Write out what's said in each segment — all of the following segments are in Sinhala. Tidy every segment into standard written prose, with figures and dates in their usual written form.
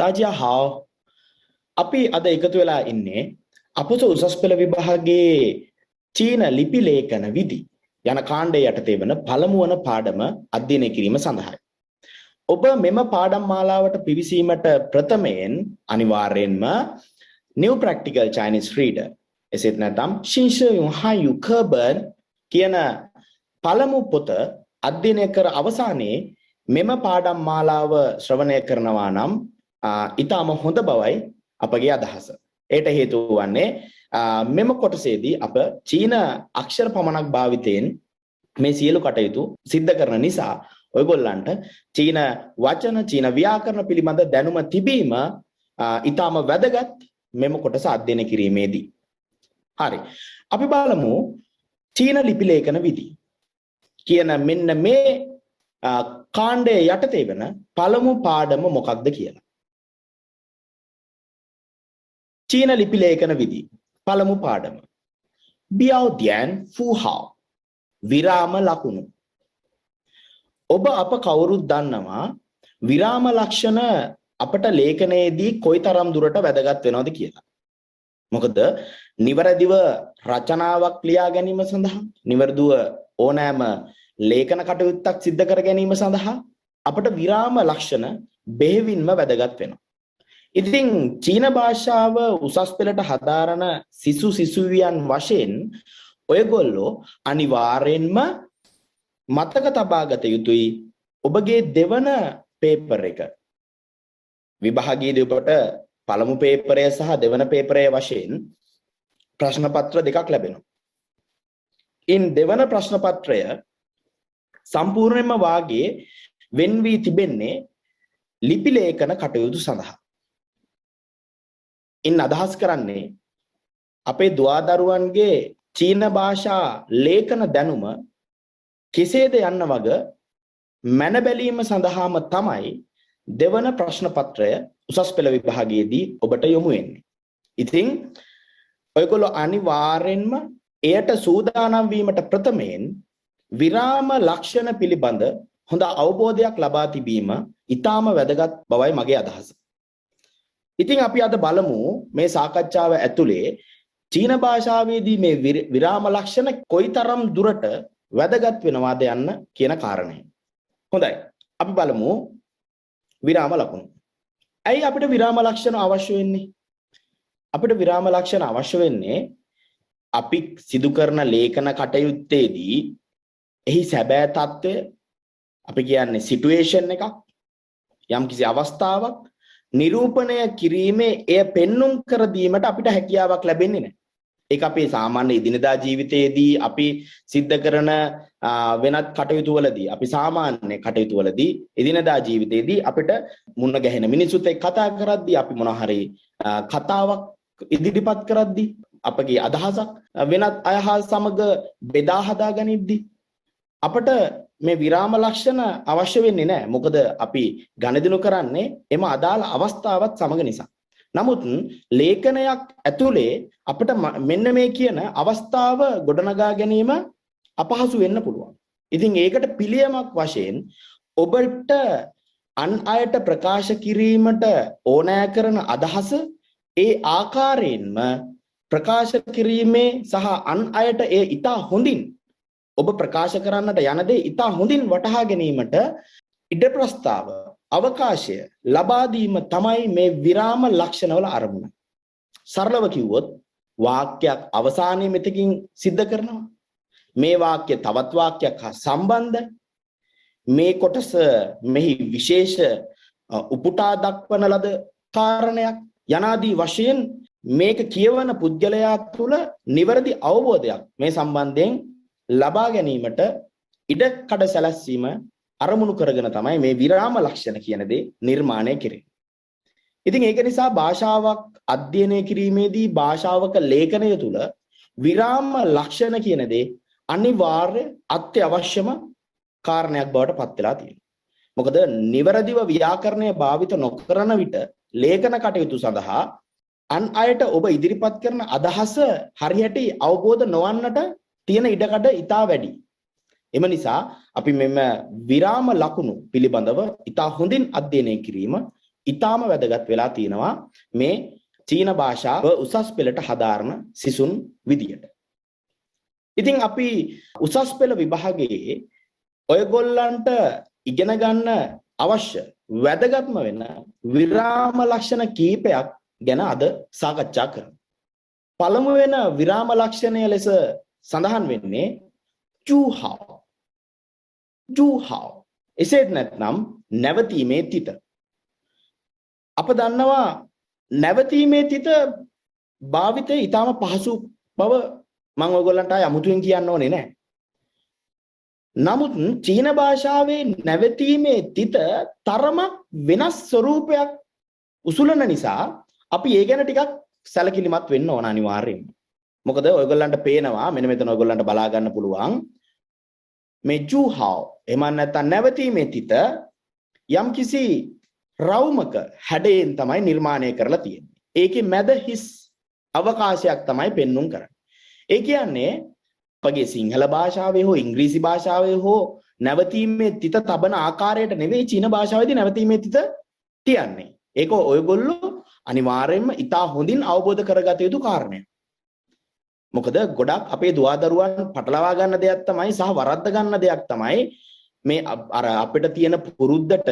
තාජියා අපි අද එකතු වෙලා ඉන්නේ අපොස උසස් පෙළ විභාගයේ චීන ලිපි ලේඛන විධි යන කාණ්ඩය යටතේ වන පළමු වන පාඩම අධ්‍යයනය කිරීම සඳහායි. ඔබ මෙම පාඩම් මාලාවට පිවිසීමට ප්‍රථමයෙන් අනිවාර්යෙන්ම New Practical Chinese Reader එසේත් නැත්නම් ශින්ෂයුන් හායු කබන් කියන පළමු පොත අධ්‍යයනය කර අවසානයේ මෙම පාඩම් මාලාව ශ්‍රවණය කරනවා නම් ඊටම හොඳ බවයි අපගේ අදහස. ඒට හේතුව වන්නේ මෙම කොටසේදී අප චීන අක්ෂර පමණක් භාවිතයෙන් මේ සියලු කටයුතු සිද්ධ කරන නිසා ඔයගොල්ලන්ට චීන වචන චීන ව්‍යාකරණ පිළිබඳ දැනුම තිබීම ඊටම වැදගත් මෙම කොටස අධ්‍යයනය කිරීමේදී. හරි. අපි බලමු චීන ලිපි ලේඛන විධි කියන මෙන්න මේ කාණ්ඩයේ යටතේ වෙන පළමු පාඩම මොකක්ද කියලා. චීන ලිපි ලේඛන විධි පළමු පාඩම. බියාව් දියන් ෆූහාව් විරාම ලකුණු. ඔබ අප කවුරුත් දන්නවා විරාම ලක්ෂණ අපට ලේඛනයේදී කොයිතරම් දුරට වැදගත් වෙනවද කියලා. මොකද නිවැරදිව රචනාවක් ලියා ගැනීම සඳහා නිවැරදිව ඕනෑම ලේඛන කටයුත්තක් සිද්ධ කර ගැනීම සඳහා අපට විරාම ලක්ෂණ බෙහෙවින්ම වැදගත් වෙනවා. ඉතින් චීන භාෂාව උසස් පෙළට හදාරන සිසුවියන් වශයෙන් ඔයගොල්ලෝ අනිවාර්යෙන්ම මතක තබා ගත යුතුයි ඔබගේ දෙවන පේපර් එක. විභාගයේදී ඔබට පළමු පේපරය සහ දෙවන පේපරය වශයෙන් ප්‍රශ්න පත්‍ර දෙකක් ලැබෙනවා. ඉන් දෙවන ප්‍රශ්න පත්‍රය සම්පූර්ණයෙන්ම වාගේ වෙන් වී තිබෙන්නේ ලිපි ලේඛන කටයුතු සඳහා. ඉන් අදහස් කරන්නේ අපේ දුවදරුවන්ගේ චීන භාෂා ලේඛන දැනුම කෙසේද යන්න වග මැන බැලීම සඳහාම තමයි දෙවන ප්‍රශ්න පත්‍රය උසස් පෙළ විභාගයේදී ඔබට යොමු වෙන්නේ. ඉතින් ඔයගොල්ලෝ අනිවාර්යෙන්ම එයට සූදානම් වීමට ප්‍රථමයෙන් විරාම ලක්ෂණ පිළිබඳ හොඳ අවබෝධයක් ලබා තිබීම ඊටාම වැදගත් බවයි මගේ අදහස. ඉතින් අපි අද බලමු මේ සාකච්ඡාව ඇතුලේ චීන භාෂාවේදී මේ විරාම ලක්ෂණ කොයිතරම් දුරට වැදගත් වෙනවාද යන්න කියන කාරණය. හොඳයි. අපි බලමු විරාම ලකුණු. ඇයි අපිට විරාම ලක්ෂණ අවශ්‍ය වෙන්නේ? අපිට විරාම ලක්ෂණ අවශ්‍ය වෙන්නේ අපි සිදු කරන ලේඛන කටයුත්තේදී එහි සැබෑ తত্ত্বය අපි කියන්නේ සිටුේෂන් එකක් යම්කිසි අවස්ථාවක් නිරූපණය කිරීමේ එය පෙන්눔 කර දීමට අපිට හැකියාවක් ලැබෙන්නේ නැහැ. ඒක අපේ සාමාන්‍ය එදිනදා ජීවිතයේදී අපි සිද්ධ කරන වෙනත් කටයුතු වලදී අපි සාමාන්‍ය කටයුතු වලදී එදිනදා ජීවිතයේදී අපිට මුණ ගැහෙන මිනිසුත් එක්ක කතා කරද්දී අපි මොන හරි කතාවක් ඉදිරිපත් කරද්දී අපගේ අදහසක් වෙනත් අය හා සමග බෙදා හදා ගනිද්දී අපට මේ විරාම ලක්ෂණ අවශ්‍ය වෙන්නේ නැහැ. මොකද අපි ගණදිනු කරන්නේ එම අදාළ අවස්ථාවත් සමග නිසා. නමුත් ලේඛනයක් ඇතුලේ අපිට මෙන්න මේ කියන අවස්ථාව ගොඩනගා ගැනීම අපහසු වෙන්න පුළුවන්. ඉතින් ඒකට පිළියමක් වශයෙන් ඔබට අන් අයට ප්‍රකාශ කිරීමට ඕනෑ කරන අදහස ඒ ආකාරයෙන්ම ප්‍රකාශ කිරීමේ සහ අන් අයට ඒ ඊටා හොඳින් ඔබ ප්‍රකාශ කරන්නට යන දේ ඊටා හොඳින් වටහා ගැනීමට ඉඩ ප්‍රස්තාව අවකාශය ලබා දීම තමයි මේ විරාම ලක්ෂණවල අරමුණ. සරලව කිව්වොත් වාක්‍යයක් අවසානයේ මෙතකින් සිද්ධ කරනවා. මේ වාක්‍ය තවත් වාක්‍යයක් හා සම්බන්ධයි. මේ කොටස මෙහි විශේෂ උපුටා දක්වන ලද කාරණයක් යනාදී වශයෙන් මේක කියවන පුද්ගලයා තුළ නිවැරදි අවබෝධයක් මේ සම්බන්ධයෙන් ලබා ගැනීමට ඉඩ කඩ සැලැස්වීම අරමුණු කරගෙන තමයි මේ විරාම ලක්ෂණ කියන දේ නිර්මාණය කෙරෙන්නේ. ඉතින් ඒක නිසා භාෂාවක් අධ්‍යයනය කිරීමේදී භාෂාවක ලේඛනය තුළ විරාම ලක්ෂණ කියන දේ අනිවාර්ය අත්‍යවශ්‍යම කාරණයක් බවට පත් වෙලා තියෙනවා. මොකද නිවැරදිව ව්‍යාකරණය භාවිත නොකරන විට ලේඛන කටයුතු සඳහා අන් අයට ඔබ ඉදිරිපත් කරන අදහස හරියට අවබෝධ නොවන්නට තියෙන ඉඩකඩ ඉතා වැඩි. එම නිසා අපි මෙම විරාම ලකුණු පිළිබඳව ඉතා හොඳින් අධ්‍යයනය කිරීම ඊටාම වැදගත් වෙලා තියෙනවා මේ චීන භාෂාව උසස් පෙළට හදාරන සිසුන් විදියට. ඉතින් අපි උසස් පෙළ විභාගයේ ඔයගොල්ලන්ට ඉගෙන ගන්න අවශ්‍ය වැදගත්ම වෙන විරාම ලක්ෂණ කීපයක් ගැන අද සාකච්ඡා කරමු. පළමු වෙන විරාම ලක්ෂණය ලෙස සඳහන් වෙන්නේ zu hao. zu hao. එසේත් නැත්නම් නැවතීමේ තිත. අප දන්නවා නැවතීමේ තිත භාවිතය ඊටම පහසු බව මම ඔයගොල්ලන්ට අමුතුවෙන් කියන්න ඕනේ නැහැ. නමුත් චීන භාෂාවේ නැවතීමේ තිත තරමක් වෙනස් ස්වරූපයක් උසුලන නිසා අපි ඒ ගැන ටිකක් සැලකිලිමත් වෙන්න ඕන අනිවාර්යයෙන්ම. මොකද ඔයගොල්ලන්ට පේනවා මෙන්න මෙතන ඔයගොල්ලන්ට බලා ගන්න පුළුවන් මේ zu hao එහෙම නැත්නම් නැවතීමේ තිත යම්කිසි රවුමක හැඩයෙන් තමයි නිර්මාණය කරලා තියෙන්නේ. ඒකේ මැද හිස් අවකාශයක් තමයි පෙන්눔 කරන්නේ. ඒ කියන්නේ අපගේ සිංහල භාෂාවේ හෝ ඉංග්‍රීසි භාෂාවේ හෝ නැවතීමේ තිත තබන ආකාරයට නෙවෙයි චීන භාෂාවේදී නැවතීමේ තිත තියන්නේ. ඒක ඔයගොල්ලෝ අනිවාර්යයෙන්ම ඉතා හොඳින් අවබෝධ කරගත යුතු කාරණයක්. මොකද ගොඩක් අපේ දුවදරුවන් පටලවා ගන්න දෙයක් තමයි සහ වරද්ද ගන්න දෙයක් තමයි මේ අර අපිට තියෙන පුරුද්දට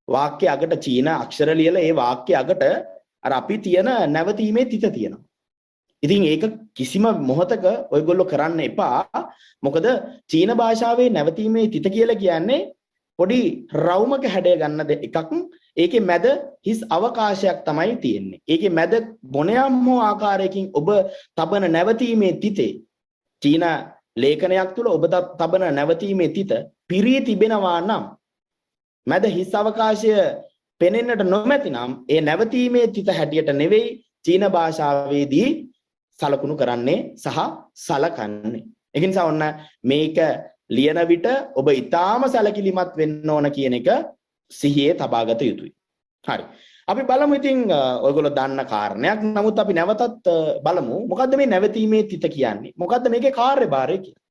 වාක්‍ය අගට චීන අක්ෂර ලියලා ඒ වාක්‍ය අගට අර අපි තියෙන නැවතීමේ තිත තියෙනවා. ඉතින් ඒක කිසිම මොහතක ඔයගොල්ලෝ කරන්න එපා. මොකද චීන භාෂාවේ නැවතීමේ තිත කියලා කියන්නේ පොඩි රවුමක හැඩය ගන්න එකක්. ඒකේ මැද හිස් අවකාශයක් තමයි තියෙන්නේ. ඒකේ මැද මොනියම් හෝ ආකාරයකින් ඔබ තබන නැවතීමේ තිතේ චීන ලේඛනයක් තුල ඔබ තබන නැවතීමේ තිත පිරී තිබෙනවා නම් මැද හිස් අවකාශය පෙනෙන්නට නොමැතිනම් ඒ නැවතීමේ තිත හැටියට නෙවෙයි චීන භාෂාවේදී සලකුණු කරන්නේ සහ සලකන්නේ. ඒ නිසා ඔන්න මේක ලියන විට ඔබ ඊටාම සැලකිලිමත් වෙන්න ඕන කියන එක සිහියේ තබාගත යුතුයි. හරි. අපි බලමු ඉතින් ඔයගොල්ලෝ දන්න කාරණයක්. නමුත් අපි නැවතත් බලමු මොකද්ද මේ නැවතීමේ තිත කියන්නේ? මොකද්ද මේකේ කාර්යභාරය කියන්නේ?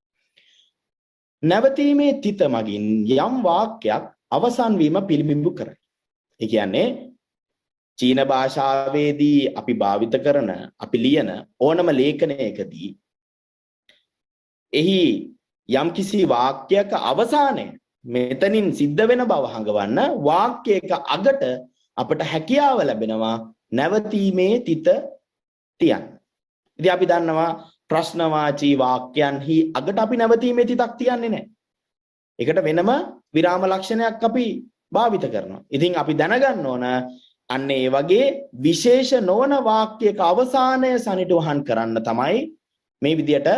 නැවතීමේ තිත මගින් යම් වාක්‍යයක් අවසන් වීම පිළිබිඹු කරයි. ඒ කියන්නේ චීන භාෂාවේදී අපි භාවිත කරන අපි ලියන ඕනම ලේඛනයකදී එහි යම්කිසි වාක්‍යයක අවසානය මෙතනින් සිද්ධ වෙන බව හඟවන්න වාක්‍යයක අගට අපට හැකියාව ලැබෙනවා නැවතීමේ තිත තියන්න. ඉතින් අපි දන්නවා ප්‍රශ්නවාචී වාක්‍යයන්හි අගට අපි නැවතීමේ තිතක් තියන්නේ නැහැ. ඒකට වෙනම විරාම ලක්ෂණයක් අපි භාවිත කරනවා. ඉතින් අපි දැනගන්න ඕන අන්න ඒ වගේ විශේෂ නොවන වාක්‍යයක අවසානය සනිටුවහන් කරන්න තමයි මේ විදියට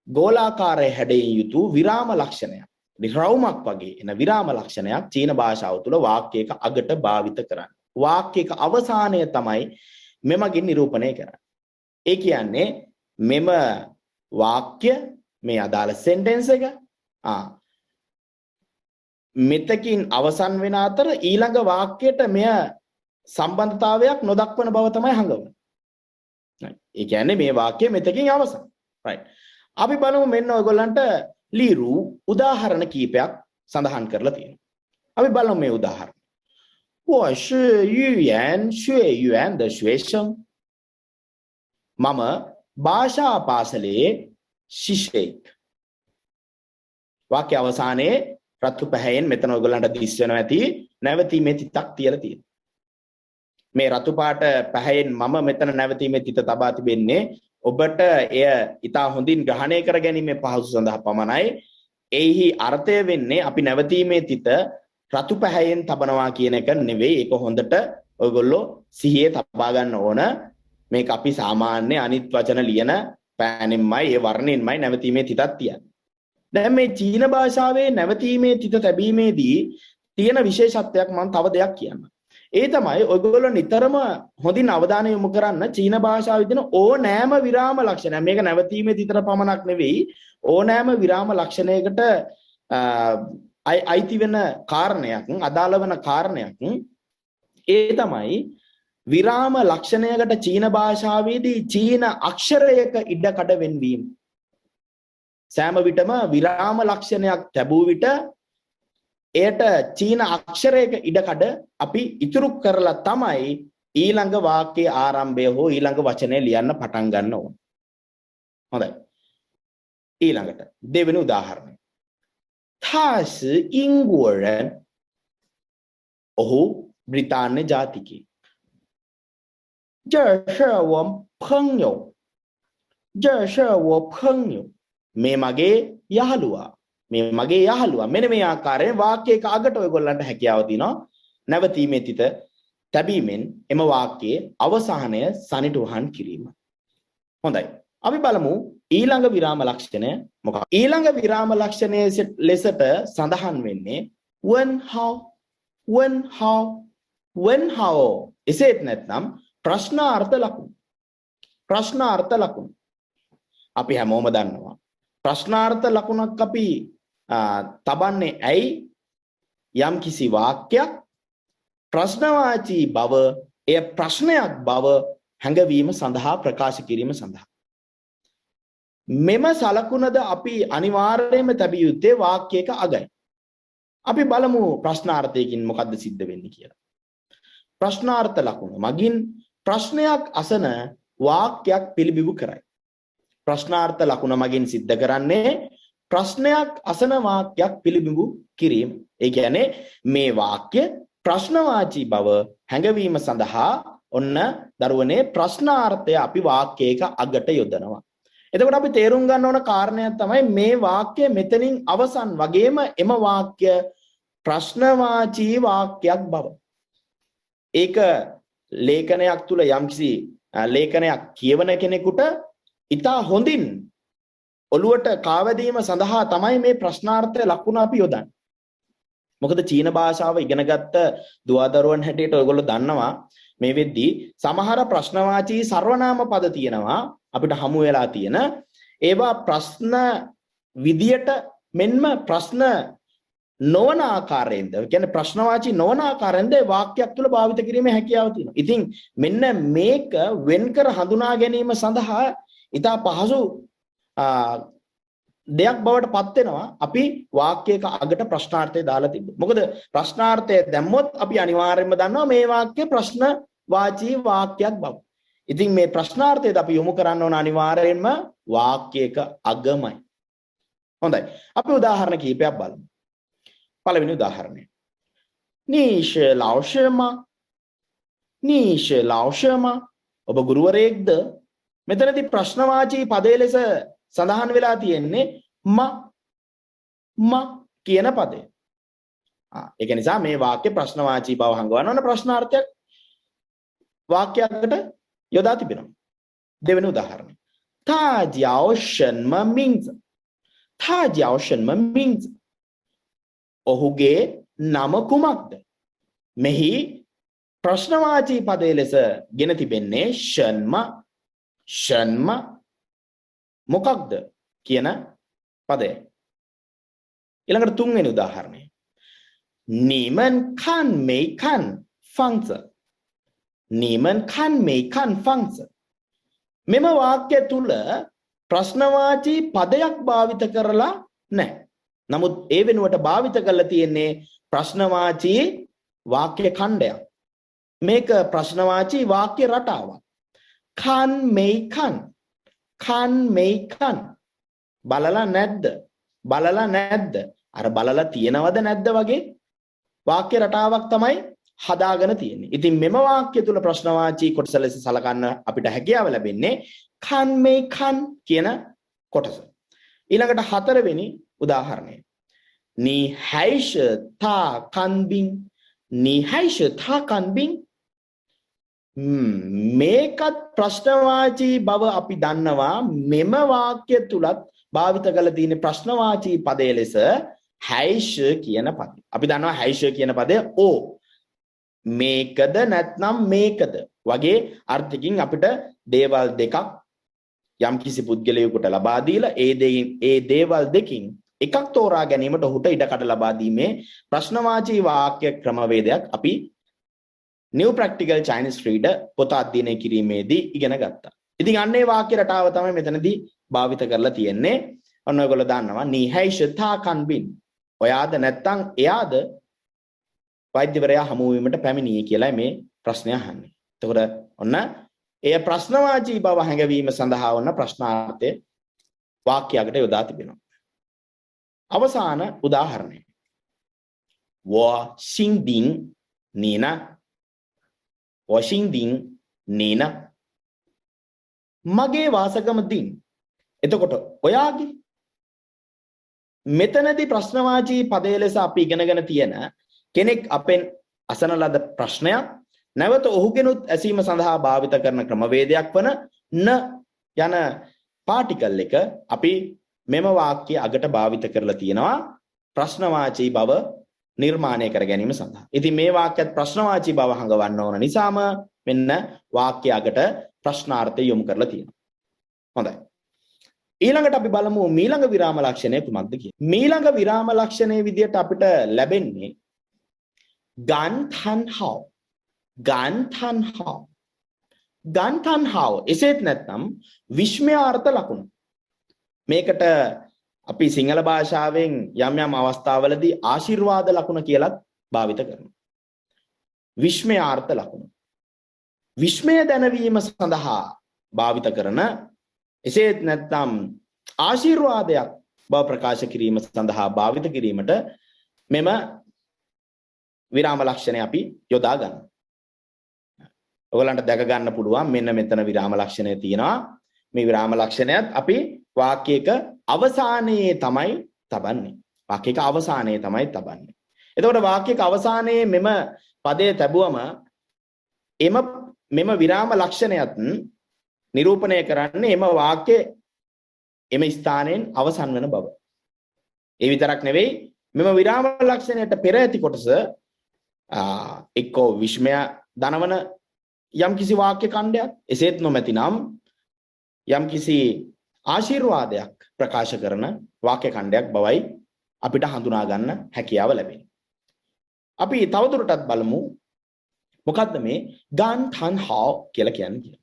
ගෝලාකාරයේ හැඩයෙන් යුතු විරාම ලක්ෂණයක්. රවුමක් වගේ එන විරාම ලක්ෂණයක් චීන භාෂාව තුළ වාක්‍යයක අගට භාවිත කරන්නේ. වාක්‍යයක අවසානය තමයි මෙමගින් නිරූපණය කරන්නේ. ඒ කියන්නේ මෙම වාක්‍ය මේ අදාළ සෙන්ටෙන්ස් එක මෙතකින් අවසන් වෙන අතර ඊළඟ වාක්‍යයට මෙය සම්බන්ධතාවයක් නොදක්වන බව තමයි හඟවන්නේ. ඒ කියන්නේ මේ වාක්‍යය මෙතකින් අවසන්. right. අපි බලමු මෙන්න ඔයගොල්ලන්ට ලීරු උදාහරණ කීපයක් සඳහන් කරලා තියෙනවා. අපි බලමු මේ උදාහරණ. 我是语言学院的学生. මම භාෂා පාසලේ ශිෂ්‍යයෙක්. වාක්‍ය අවසානයේ රතු පැහැයෙන් මෙතන ඔයගොල්ලන්ට දිස් වෙනවා ඇති නැවතීමේ තිතක් තියලා තියෙනවා. මේ රතු පාට පැහැයෙන් මම මෙතන නැවතීමේ තිත තබා තිබෙන්නේ ඔබට එය ඉතා හොඳින් ග්‍රහණය කර ගැනීමේ පහසු සඳහා පමණයි. එහි අර්ථය වෙන්නේ අපි නැවතීමේ තිත රතු පැහැයෙන් තබනවා කියන එක නෙවෙයි. ඒක හොඳට ඔයගොල්ලෝ සිහියේ තබා ගන්න ඕන. මේක අපි සාමාන්‍ය අනිත් වචන ලියන පෑනෙන්මයි ඒ වර්ණයෙන්මයි නැවතීමේ තිතක් තියන්නේ. දැන් මේ චීන භාෂාවේ නැවතීමේ තිත තැබීමේදී තියෙන විශේෂත්වයක් මම තව දෙයක් කියන්නම්. ඒ තමයි ඔයගොල්ලෝ නිතරම හොඳින් අවධානය යොමු කරන්න චීන භාෂාවේ තියෙන ඕනෑම විරාම ලක්ෂණ. මේක නැවතීමේ තිතට පමණක් නෙවෙයි ඕනෑම විරාම ලක්ෂණයකට අයිති වෙන කාරණයක්, අදාළ වෙන කාරණයක්. ඒ තමයි විරාම ලක්ෂණයකට චීන භාෂාවේදී චීන අක්ෂරයක ඉඩකඩ වෙන්වීම. සෑම විටම විරාම ලක්ෂණයක් ලැබුව විට එයට චීන අක්ෂරයක ඉඩකඩ අපි ඉතුරු කරලා තමයි ඊළඟ වාක්‍යයේ ආරම්භය හෝ ඊළඟ වචනේ ලියන්න පටන් ගන්න ඕන. හොඳයි. ඊළඟට දෙවෙනි උදාහරණය. 他是英国人 ඔහු බ්‍රිතාන්‍ය ජාතිකයෙක්. 这是我朋友 这是我朋友 මේ මගේ යහළුවා. මේ මගේ යහළුවා. මෙන්න මේ ආකාරයෙන් වාක්‍යයක අගට ඔයගොල්ලන්ට හැකියාව තියෙනවා නැවතීමේ තිත තැබීමෙන් එම වාක්‍යයේ අවසානය සනිටුහන් කිරීම. හොඳයි. අපි බලමු ඊළඟ විරාම ලක්ෂණය මොකක්ද? ඊළඟ විරාම ලක්ෂණයේ ලෙසට සඳහන් වෙන්නේ when how එසේත් නැත්නම් ප්‍රශ්නාර්ථ ලකුණු. ප්‍රශ්නාර්ථ ලකුණු. අපි හැමෝම දන්නවා. ප්‍රශ්නාර්ථ ලකුණක් අපි තබන්නේ ඇයි? යම් කිසි වාක්‍යයක් ප්‍රශ්නවාචී බව, එය ප්‍රශ්නයක් බව හැඟවීම සඳහා ප්‍රකාශ කිරීම සඳහා. මෙම සලකුණද අපි අනිවාර්යයෙන්ම තැබිය යුත්තේ වාක්‍යයක අගයි. අපි බලමු ප්‍රශ්නාර්ථයකින් මොකද්ද සිද්ධ වෙන්නේ කියලා. ප්‍රශ්නාර්ථ ලකුණ මගින් ප්‍රශ්නයක් අසන වාක්‍යයක් පිළිබිඹු කරයි. ප්‍රශ්නාර්ථ ලකුණ මගින් සිද්ධ කරන්නේ ප්‍රශ්නයක් අසන වාක්‍යයක් පිළිබිඹු කිරීම. ඒ කියන්නේ මේ වාක්‍ය ප්‍රශ්නවාචී බව හැඟවීම සඳහා ඔන්න දරුවනේ ප්‍රශ්නාර්ථය අපි වාක්‍යයක අගට යොදනවා. එතකොට අපි තේරුම් ගන්න ඕන කාරණයක් තමයි මේ වාක්‍ය මෙතනින් අවසන් වගේම එම වාක්‍ය ප්‍රශ්නවාචී වාක්‍යයක් බව. ඒක ලේඛනයක් තුල යම්කිසි ලේඛනයක් කියවන කෙනෙකුට ඉතා හොඳින් ඔළුවට කාවැදීම සඳහා තමයි මේ ප්‍රශ්නාර්ථ ලකුණ අපි යොදන්නේ. මොකද චීන භාෂාව ඉගෙනගත්ත දුවදරුවන් හැටියට ඔයගොල්ලෝ දන්නවා මේ වෙද්දී සමහර ප්‍රශ්නවාචී සර්වනාම පද තියෙනවා අපිට හමු වෙලා තියෙන. ඒවා ප්‍රශ්න විදියට මෙන්ම ප්‍රශ්න නොවන ආකාරයෙන්ද කියන්නේ ප්‍රශ්නවාචී නොවන ආකාරයෙන්ද වාක්‍යයක් තුළ භාවිත කිරීමේ හැකියාව තියෙනවා. ඉතින් මෙන්න මේක වෙන්කර හඳුනා ගැනීම සඳහා ඉතා පහසු දෙයක් බවට පත් වෙනවා අපි වාක්‍යයක අගට ප්‍රශ්නාර්ථය දාලා තිබ්බොත්. මොකද ප්‍රශ්නාර්ථය දැම්මොත් අපි අනිවාර්යයෙන්ම දන්නවා මේ වාක්‍ය ප්‍රශ්න වාචී වාක්‍යයක් බව. ඉතින් මේ ප්‍රශ්නාර්ථයද අපි යොමු කරන්න ඕන අනිවාර්යයෙන්ම වාක්‍යයක අගමයි. හොඳයි. අපි උදාහරණ කිහිපයක් බලමු. පළවෙනි උදාහරණය. 你是老师吗? 你是老师吗? ඔබ ගුරුවරයෙක්ද? මෙතනදී ප්‍රශ්නවාචී පදයේ ලෙස සඳහන් වෙලා තියෙන්නේ ම කියන පදය. ඒක නිසා මේ වාක්‍ය ප්‍රශ්නවාචී බව හංගවන්න ඕන ප්‍රශ්නාර්ථයක් වාක්‍යයකට යොදා තිබෙනවා. දෙවෙනි උදාහරණය. 他叫什么名字? 他叫什么名字? ඔහුගේ නම කුමක්ද? මෙහි ප්‍රශ්නවාචී පදයේ ලෙස ගෙන තිබෙන්නේ ෂන්ම මොකක්ද කියන පදය. ඊළඟට තුන්වෙනි උදාහරණය. 你们看没看房子? 你们看没看房子? මෙම වාක්‍ය තුල ප්‍රශ්නවාචී පදයක් භාවිත කරලා නැහැ. නමුත් ඒ වෙනුවට භාවිත කරලා තියෙන්නේ ප්‍රශ්නවාචී වාක්‍ය ඛණ්ඩයක්. මේක ප්‍රශ්නවාචී වාක්‍ය රටාවක්. kan may kan බලලා නැද්ද? බලලා නැද්ද? අර බලලා තියෙනවද නැද්ද වගේ වාක්‍ය රටාවක් තමයි හදාගෙන තියෙන්නේ. ඉතින් මෙම වාක්‍ය තුල ප්‍රශ්නවාචී කොටස ලෙස සලකන්න අපිට හැකියාව ලැබෙන්නේ kan may kan කියන කොටස. ඊළඟට හතරවෙනි උදාහරණය. 你还是他看病? 你还是他看病? මේකත් ප්‍රශ්නවාචී බව අපි දන්නවා. මෙම වාක්‍ය තුලත් භාවිත කරලා තියෙන ප්‍රශ්නවාචී පදයේ ලෙස හැයිෂ කියන පදය. අපි දන්නවා හැයිෂ කියන පදය ඕ මේකද නැත්නම් මේකද වගේ අර්ථකින් අපිට දේවල් දෙකක් යම් කිසි පුද්ගලයෙකුට ලබා දීලා ඒ දේවල් දෙකින් එකක් තෝරා ගැනීමට ඔහුට ඉඩකඩ ලබා දීමේ ප්‍රශ්නවාචී වාක්‍ය ක්‍රමවේදයක් අපි New Practical Chinese Reader පොත අධ්‍යයනය කිරීමේදී ඉගෙන ගත්තා. ඉතින් අන්න ඒ වාක්‍ය රටාව තමයි මෙතනදී භාවිත කරලා තියෙන්නේ. ඔන්න ඔයගොල්ලෝ දන්නවා 你还是他看病? ඔයාද නැත්නම් එයාද වෛද්‍යවරයා හමු වීමට පැමිණියේ කියලා මේ ප්‍රශ්නය අහන්නේ. එතකොට ඔන්න එය ප්‍රශ්නවාචී බව හැඟවීම සඳහා වන ප්‍රශ්නාර්ථය වාක්‍යයකට යොදා තිබෙනවා. අවසාන උදාහරණය. 我心顶你呢 我心顶你呢මගේ වාසගම දින්. එතකොට ඔයාගේ මෙතනදී ප්‍රශ්නවාචී පදයේ ලෙස අපි ඉගෙනගෙන තියෙන කෙනෙක් අපෙන් අසන ලද ප්‍රශ්නයක් නැවත ඔහුගෙනුත් ඇසීම සඳහා භාවිත කරන ක්‍රමවේදයක් වන න යන පාටිකල් එක අපි මෙම වාක්‍ය අගට භාවිත කරලා තියෙනවා ප්‍රශ්නවාචී බව නිර්මාණය කර ගැනීම සඳහා. ඉතින් මේ වාක්‍යයත් ප්‍රශ්නවාචී බව හංගවන්න ඕන නිසාම මෙන්න වාක්‍ය අගට ප්‍රශ්නාර්ථය යොමු කරලා තියෙනවා. හොඳයි. ඊළඟට අපි බලමු මීළඟ විරාම ලක්ෂණය කුමක්ද කියලා. මීළඟ විරාම ලක්ෂණයේ විදියට අපිට ලැබෙන්නේ ගන්තන්හව. ගන්තන්හව. ගන්තන්හව එසේත් නැත්නම් විස්මයාර්ථ ලකුණු. මේකට අපි සිංහල භාෂාවෙන් යම් යම් අවස්ථාවලදී ආශිර්වාද ලකුණ කියලාත් භාවිත කරනවා. විස්මයාර්ථ ලකුණු. විස්මය දැනවීම සඳහා භාවිත කරන එසේත් නැත්නම් ආශිර්වාදයක් බව ප්‍රකාශ කිරීම සඳහා භාවිත කිරීමට මෙම විරාම ලක්ෂණය අපි යොදා ගන්නවා. ඔයගලන්ට දැක ගන්න පුළුවන් මෙන්න මෙතන විරාම ලක්ෂණය තියෙනවා. මේ විරාම ලක්ෂණයත් අපි වාක්‍යයක අවසානයේ තමයි තබන්නේ. වාක්‍යයක අවසානයේ තමයි තබන්නේ. එතකොට වාක්‍යයක අවසානයේ මෙම පදයේ තැබුවම මෙම විරාම ලක්ෂණයත් නිරූපණය කරන්නේ එම වාක්‍යයේ එම ස්ථානයෙන් අවසන් වෙන බව. ඒ විතරක් නෙවෙයි මෙම විරාම ලක්ෂණයට පෙර ඇති කොටස එක්කෝ විස්මය දනවන යම්කිසි වාක්‍ය ඛණ්ඩයක් එසේත් නොමැතිනම් යම්කිසි ආශිර්වාදයක් ප්‍රකාශ කරන වාක්‍ය ඛණ්ඩයක් බවයි අපිට හඳුනා ගන්න හැකියාව ලැබෙන්නේ. අපි තවදුරටත් බලමු මොකද්ද මේ ගන්තන්හව කියලා කියන්නේ.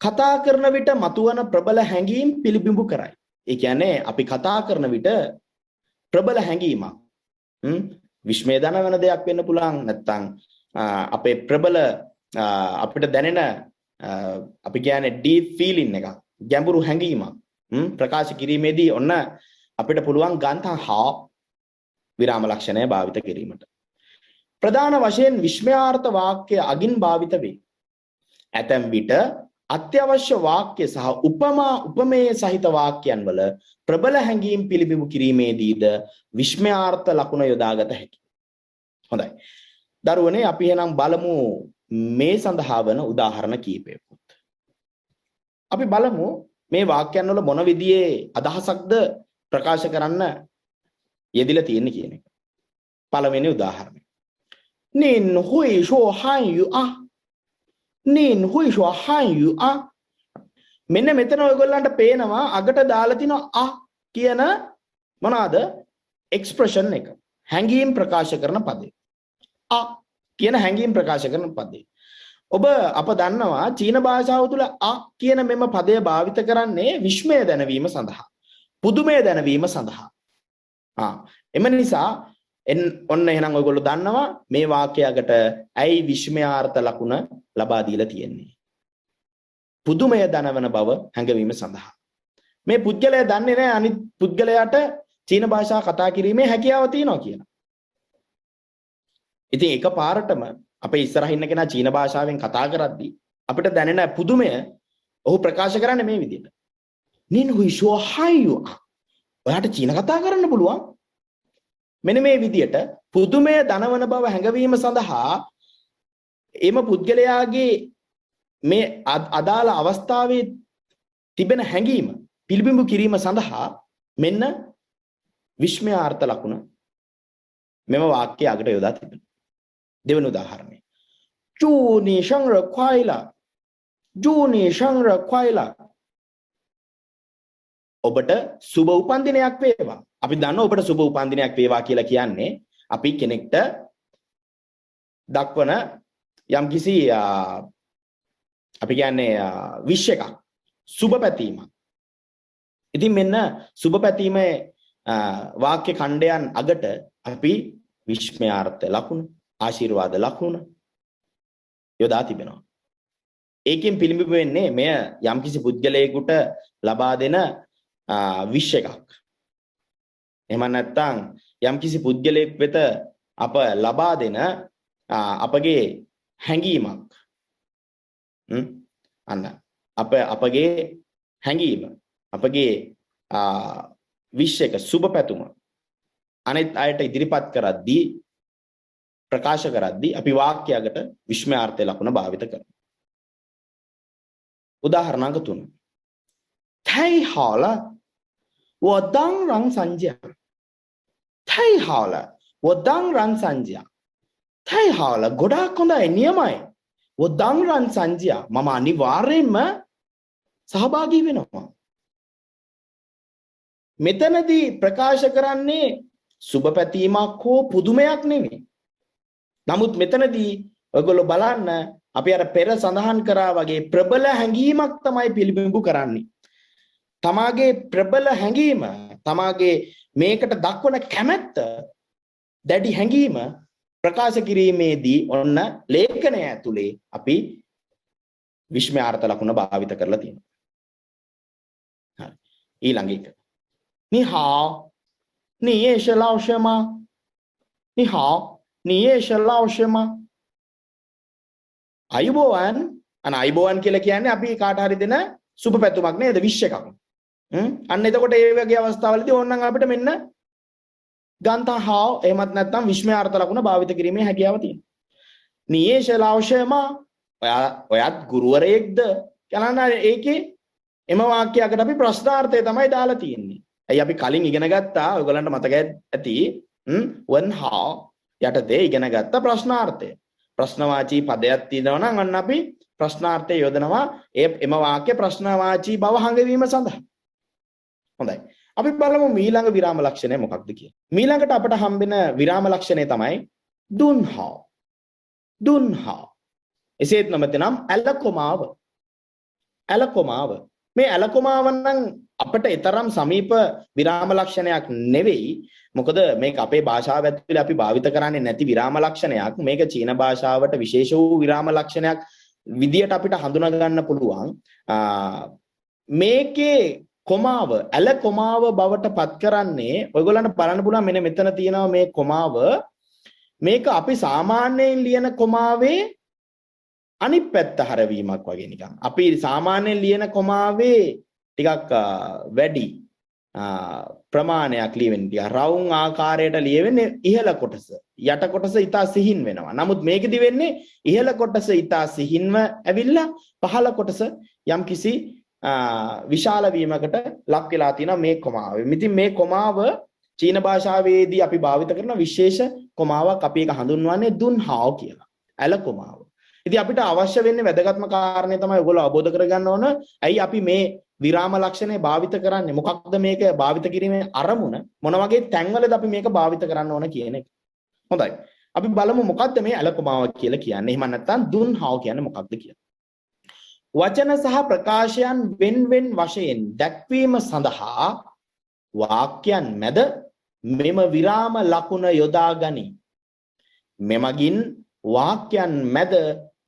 කතා කරන විට මතුවන ප්‍රබල හැඟීම් පිළිබිඹු කරයි. ඒ කියන්නේ අපි කතා කරන විට ප්‍රබල හැඟීමක් විස්මය දනවන දෙයක් වෙන්න පුළුවන් නැත්නම් අපේ ප්‍රබල අපිට දැනෙන අපි කියන්නේ ඩීප් ෆීලින් එකක් ගැඹුරු හැඟීමක් ප්‍රකාශ කිරීමේදී ඔන්න අපිට පුළුවන් ගන්තන්හව විරාම ලක්ෂණය භාවිත කිරීමට. ප්‍රධාන වශයෙන් විස්මයාර්ථ වාක්‍ය අගින් භාවිත වේ. ඇතැම් විට අත්‍යවශ්‍ය වාක්‍ය සහ උපමා උපමේය සහිත වාක්‍යයන් වල ප්‍රබල හැඟීම් පිළිබිඹු කිරීමේදීද විස්මයාර්ථ ලකුණ යොදාගත හැකියි. හොඳයි. දරුවනේ අපි එහෙනම් බලමු මේ සඳහා වන උදාහරණ කීපයකුත්. අපි බලමු මේ වාක්‍යයන් වල මොන විදිහේ අදහසක්ද ප්‍රකාශ කරන්න යෙදිලා තියෙන්නේ කියන එක. පළවෙනි උදාහරණය. නින් හුයි ෂෝ හාන් යු ආ නින් හුයි ෂෝ හාන් යු ආ මෙන්න මෙතන ඔයගොල්ලන්ට පේනවා අගට දාලා තින ආ කියන මොනවාද එක්ස්ප්‍රෙෂන් එක. හැඟීම් ප්‍රකාශ කරන පදේ. ආ කියන හැඟීම් ප්‍රකාශ කරන පදේ. ඔබ අප දන්නවා චීන භාෂාව තුළ ආ කියන මෙම පදය භාවිත කරන්නේ විස්මය දැනවීම සඳහා. පුදුමය දැනවීම සඳහා. එම නිසා ඔන්න එහෙනම් ඔයගොල්ලෝ දන්නවා මේ වාක්‍යයකට ඇයි විස්මයාර්ථ ලකුණ ලබා දීලා තියෙන්නේ. පුදුමය දනවන බව හැඟවීම සඳහා. මේ පුද්ගලයා දන්නේ නැහැ අනිත් පුද්ගලයාට චීන භාෂාව කතා කිරීමේ හැකියාව තියෙනවා කියලා. ඉතින් එකපාරටම අපේ ඉස්සරහින් ඉන්න කෙනා චීන භාෂාවෙන් කතා කරද්දී අපිට දැනෙන පුදුමය ඔහු ප්‍රකාශ කරන්නේ මේ විදිහට. නින් හුයි ෂෝ හායු. ඔයාට චීන කතා කරන්න පුළුවන්. මෙන්න මේ විදිහට පුදුමය දනවන බව හැඟවීම සඳහා එම පුද්ගලයාගේ මේ අදාළ අවස්ථාවේ තිබෙන හැඟීම පිළිබිඹු කිරීම සඳහා මෙන්න විස්මයාර්ථ ලකුණ මෙම වාක්‍ය අගට යොදා තිබෙනවා. දෙවන උදාහරණය. ජූනි ශංර ක්වයිලා ජූනි ශංර ක්වයිලා ඔබට සුබ උපන්දිනයක් වේවා. අපි දන්නවා ඔබට සුබ උපන්දිනයක් වේවා කියලා කියන්නේ අපි කෙනෙක්ට දක්වන යම්කිසි අපි කියන්නේ විශ් එකක් සුබ පැතීමක්. ඉතින් මෙන්න සුබ පැතීමේ වාක්‍ය ඛණ්ඩයන් අගට අපි විස්මයාර්ථ ලකුණ, ආශිර්වාද ලකුණ යොදා තිබෙනවා. ඒකෙන් පිළිඹු වෙන්නේ මෙය යම්කිසි පුද්ගලයෙකුට ලබා දෙන විශ් එකක්. එහෙම නැත්නම් යම්කිසි පුද්ගලයෙක් වෙත අප ලබා දෙන අපගේ හැඟීමක්. අන්න අපගේ හැඟීම, අපගේ විශ් එක, සුබ පැතුම අනිත් අයට ඉදිරිපත් කරද්දී, ප්‍රකාශ කරද්දී අපි වාක්‍යයකට විස්මයාර්ථ ලකුණ භාවිත කරනවා. උදාහරණයක් 3. 太好了，我当然参加。太好了，我当然参加。太好了，ගොඩාක් හොඳයි, නියමයි. 我当然参加. මම අනිවාර්යයෙන්ම සහභාගී වෙනවා. මෙතනදී ප්‍රකාශ කරන්නේ සුබ පැතීමක් හෝ පුදුමයක් නෙමෙයි. නමුත් මෙතනදී ඔයගොල්ලෝ බලන්න අපි අර පෙර සඳහන් කරා වගේ ප්‍රබල හැඟීමක් තමයි පිළිබිඹු කරන්නේ. තමාගේ ප්‍රබල හැඟීම, තමාගේ මේකට දක්වන කැමැත්ත, දැඩි හැඟීම ප්‍රකාශ කිරීමේදී ඔන්න ලේඛනය ඇතුලේ අපි විස්මයාර්ථ ලකුණ භාවිත කරලා තියෙනවා. හරි. ඊළඟ එක. 你好，你也是老师吗？你好，你也是老师吗？අයුබෝවන්. අයුබෝවන් කියලා කියන්නේ අපි කාට හරි දෙන සුබ පැතුමක් නේද, විශ් එකක්. අන්න එතකොට ඒ වගේ අවස්ථාවලදී ඕනනම් අපිට මෙන්න ගන්තා හාව එහෙමත් නැත්නම් විස්මයාර්ථ ලකුණ භාවිත කිරීමේ හැකියාව තියෙනවා. 你也是老师吗? ඔයත් ගුරුවරයෙක්ද? කියලා ඒකේ එම වාක්‍යයකට අපි ප්‍රශ්නාර්ථය තමයි දාලා තියෙන්නේ. ඇයි අපි කලින් ඉගෙන ගත්තා, ඔයගලන්ට මතක ඇති වන් හා යටතේ ඉගෙන ගත්ත ප්‍රශ්නාර්ථය. ප්‍රශ්නවාචී පදයක් තියෙනවා නම් අන්න අපි ප්‍රශ්නාර්ථය යොදනවා එම වාක්‍ය ප්‍රශ්නවාචී බව හංගවීම සඳහා. හොඳයි. අපි බලමු ඊළඟ විරාම ලක්ෂණය මොකක්ද කියලා. ඊළඟට අපට හම්බෙන විරාම ලක්ෂණය තමයි දුන්හා. දුන්හා. එසේත් නමතනම් ඇලකොමාව. ඇලකොමාව. මේ ඇලකොමාව නම් අපට ඊතරම් සමීප විරාම ලක්ෂණයක් නෙවෙයි. මොකද මේක අපේ භාෂාව ඇතුලේ අපි භාවිත කරන්නේ නැති විරාම ලක්ෂණයක්. මේක චීන භාෂාවට විශේෂ වූ විරාම ලක්ෂණයක් විදියට අපිට හඳුනා ගන්න පුළුවන්. මේකේ කොමාව, ඇල කොමාව බවට පත් කරන්නේ ඔයගොල්ලන්ට බලන්න පුළුවන් මෙන්න මෙතන තියෙනවා මේ කොමාව. මේක අපි සාමාන්‍යයෙන් ලියන කොමාවේ අනිත් පැත්ත හරවීමක් වගේ නිකන්. අපි සාමාන්‍යයෙන් ලියන කොමාවේ ටිකක් වැඩි ප්‍රමාණයක් ලියවෙන්නේ. ටික රවුම් ආකාරයට ලියවෙන්නේ ඉහළ කොටස. යට කොටස ඊට සිහින් වෙනවා. නමුත් මේකෙදි වෙන්නේ ඉහළ කොටස ඊට සිහින්ව ඇවිල්ලා පහළ කොටස යම්කිසි විශාල වීමකට ලක් වෙලා තියෙනවා මේ කොමාව. ඉතින් මේ කොමාව චීන භාෂාවේදී අපි භාවිත කරන විශේෂ කොමාවක්. අපි ඒක හඳුන්වන්නේ දුන්හාව කියලා. ඇල කොමාව. ඉතින් අපිට අවශ්‍ය වෙන්නේ වැදගත්ම කාරණේ තමයි ඔයගොල්ලෝ අවබෝධ කරගන්න ඕන. ඇයි අපි මේ විරාම ලක්ෂණය භාවිත කරන්නේ? මොකක්ද මේක භාවිත කිරීමේ අරමුණ? මොන වගේ තැන්වලද අපි මේක භාවිත කරන්න ඕන කියන එක. හොඳයි. අපි බලමු මොකක්ද මේ ඇල කොමාව කියලා කියන්නේ. එහෙම නැත්නම් දුන්හාව කියන්නේ මොකක්ද කියලා. වචන සහ ප්‍රකාශයන් වෙන් වශයෙන් දැක්වීම සඳහා වාක්‍යයන් මැද මෙම විරාම ලකුණ යොදා ගනී. මෙමගින් වාක්‍යයන් මැද